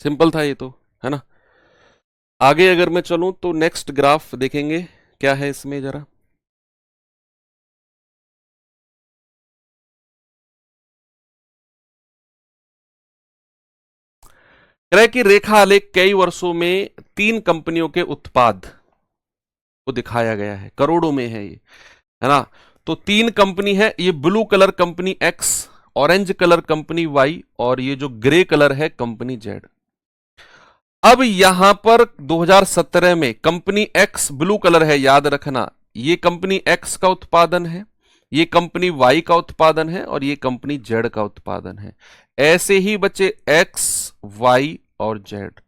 सिंपल था ये तो, है ना। आगे अगर मैं चलूं तो नेक्स्ट ग्राफ देखेंगे क्या है इसमें जरा। कह रहा है कि रेखा आलेख कई वर्षों में 3 कंपनियों के उत्पाद को दिखाया गया है, करोड़ों में है ये, है ना। तो 3 कंपनी है, ये blue colour company X, orange colour company Y, और ये जो ग्रे कलर है कंपनी जेड। अब यहां पर 2017 में कंपनी एक्स ब्लू कलर है, याद रखना, ये कंपनी एक्स का उत्पादन है, ये कंपनी वाई का उत्पादन है, और ये कंपनी जेड का उत्पादन है। ऐसे ही बच्चे एक्स, वाई और जेड,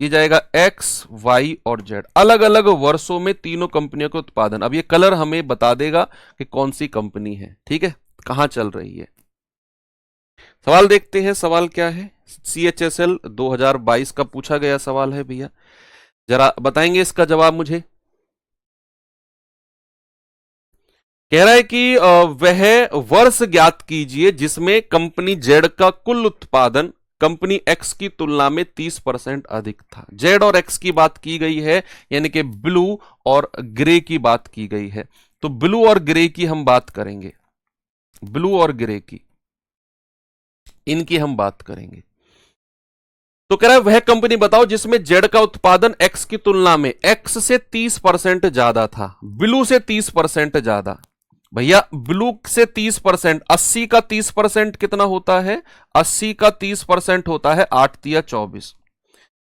ये जाएगा एक्स, वाई और जेड, अलग अलग वर्षों में तीनों कंपनियों के उत्पादन। अब ये कलर हमें बता देगा कि कौन सी कंपनी है, ठीक है, कहां चल रही है। सवाल देखते हैं, सवाल क्या है। CHSL 2022 का पूछा गया सवाल है भैया, जरा बताएंगे इसका जवाब मुझे। कह रहा है कि वह वर्ष ज्ञात कीजिए जिसमें कंपनी जेड का कुल उत्पादन कंपनी एक्स की तुलना में 30% अधिक था। जेड और एक्स की बात की गई है, यानी कि ब्लू और ग्रे की बात की गई है। तो ब्लू और ग्रे की हम बात करेंगे, ब्लू और ग्रे की, इनकी हम बात करेंगे। तो कह रहा है वह कंपनी बताओ जिसमें जेड का उत्पादन एक्स की तुलना में एक्स से 30% ज्यादा था, ब्लू से 30% ज्यादा। भैया ब्लू से 30%, 80 का 30% कितना होता है? 80 का 30% होता है 8 तिया 24।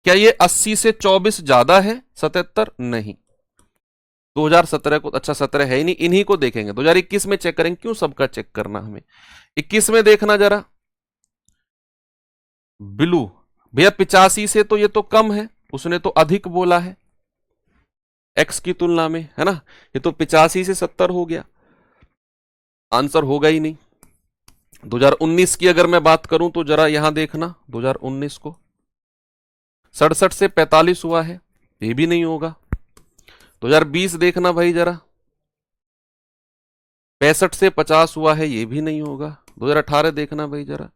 क्या ये 80 से 24 ज्यादा है 77? नहीं। 2017 को, अच्छा 17 है ही नहीं, इन्हीं को देखेंगे। 2021 में चेक करेंगे, क्यों सबका चेक करना हमें। 21 में देखना जरा, ब्लू भैया 85 से तो ये तो कम है, उसने तो अधिक बोला है एक्स की तुलना में, है ना। ये तो 85 से 70 हो गया, आंसर होगा ही नहीं। 2019 की अगर मैं बात करूं तो जरा यहां देखना, 2019 को 67 से 45 हुआ है, ये भी नहीं होगा। 2020 देखना भाई जरा, 65 से 50 हुआ है, ये भी नहीं होगा। 2018 देखना भाई जरा,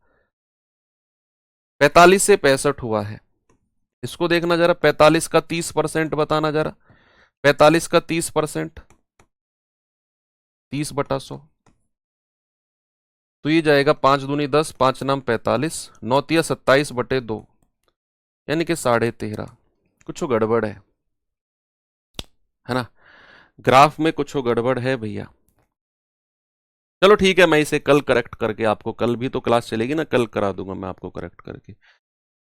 45 से 65 हुआ है, इसको देखना जरा, 45 का 30% बताना जरा, 45 का 30%, 30/100, तो ये जाएगा 5 दूनी 10, 5 नाम 45, 9 तिया 27/2, यानी कि 13.5। कुछ गड़बड़ है ना, ग्राफ में कुछ गड़बड़ है भैया। चलो ठीक है, मैं इसे कल करेक्ट करके आपको, कल भी तो क्लास चलेगी ना, कल करा दूंगा मैं आपको करेक्ट करके,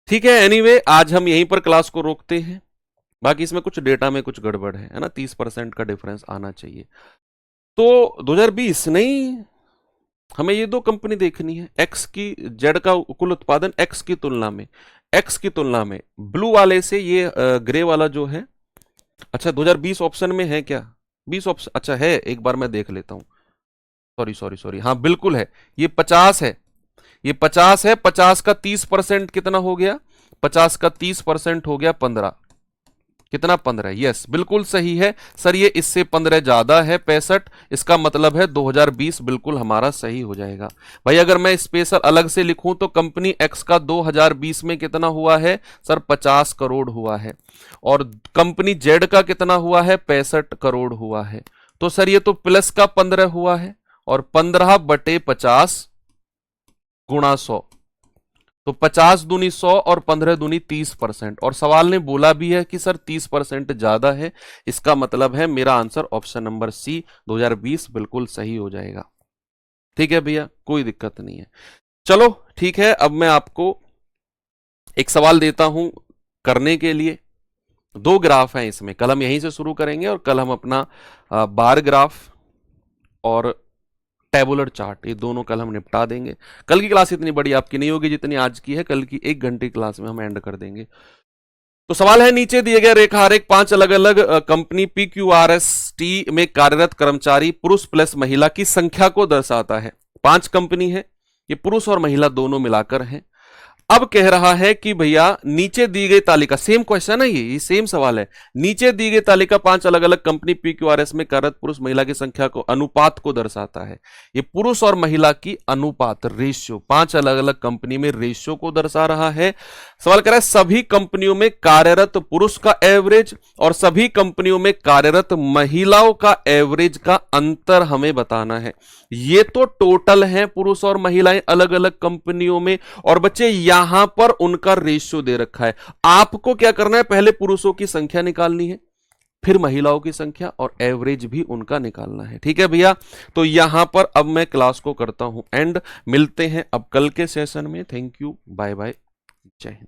ठीक है। एनीवे आज हम यहीं पर क्लास को रोकते हैं, बाकी इसमें कुछ डेटा में कुछ गड़बड़ है ना, 30% का डिफरेंस आना चाहिए। तो 2020 नहीं, हमें ये दो कंपनी देखनी है, एक्स की, जेड का कुल उत्पादन एक्स की तुलना में, एक्स की तुलना में ब्लू वाले से ये ग्रे वाला जो है। अच्छा 2020 ऑप्शन में है क्या? 20 ऑप्शन, अच्छा है, एक बार मैं देख लेता हूं, सॉरी सॉरी सॉरी, हाँ बिल्कुल है, ये 50 है, ये 50 है, 50 का 30% कितना हो गया? 50 का 30% हो गया 15, कितना? 15, यस बिल्कुल सही है सर, ये इससे 15 ज्यादा है 65, इसका मतलब है 2020 बिल्कुल हमारा सही हो जाएगा। भाई अगर मैं स्पेशल अलग से लिखूं तो कंपनी एक्स का 2020 में कितना हुआ है सर? 50 करोड़ हुआ है, और कंपनी जेड का कितना हुआ है? 65 करोड़ हुआ है। तो सर ये तो प्लस का 15 हुआ है, और 15/50 × 100, तो 50 दूनी 100 और 15 दूनी 30%। और सवाल ने बोला भी है कि सर 30% ज्यादा है, इसका मतलब है मेरा आंसर ऑप्शन नंबर सी 2020 बिल्कुल सही हो जाएगा। ठीक है भैया, कोई दिक्कत नहीं है। चलो ठीक है, अब मैं आपको एक सवाल देता हूं करने के लिए। दो ग्राफ हैं इसमें, कल हम यहीं से शुरू करेंगे और कल हम अपना बार ग्राफ और टेबुलर चार्ट ये दोनों कल हम निपटा देंगे। कल की क्लास इतनी बड़ी आपकी नहीं होगी जितनी आज की है, कल की 1 घंटे क्लास में हम एंड कर देंगे। तो सवाल है, नीचे दिए गए रेखा आरेख 5 अलग अलग कंपनी PQRST में कार्यरत कर्मचारी पुरुष प्लस महिला की संख्या को दर्शाता है। 5 कंपनी है, ये पुरुष और महिला दोनों मिलाकर हैं। अब कह रहा है कि भैया नीचे दी गई तालिका, सेम क्वेश्चन है ये सेम सवाल है। नीचे दी गई तालिका 5 अलग अलग कंपनी PQRS में कार्यरत पुरुष महिला की संख्या को अनुपात को दर्शाता है। ये पुरुष और महिला की अनुपात रेशियो 5 अलग अलग कंपनी में रेशियो को दर्शा रहा है। सवाल कर रहा है सभी कंपनियों में कार्यरत पुरुष का एवरेज और सभी कंपनियों में कार्यरत महिलाओं का एवरेज का अंतर हमें बताना है। ये तो टोटल है पुरुष और महिलाएं अलग अलग कंपनियों में, और बच्चे यहां पर उनका रेशियो दे रखा है। आपको क्या करना है, पहले पुरुषों की संख्या निकालनी है, फिर महिलाओं की संख्या और एवरेज भी उनका निकालना है। ठीक है भैया, तो यहां पर अब मैं क्लास को करता हूं एंड। मिलते हैं अब कल के सेशन में। थैंक यू, बाय बाय, जय हिंद।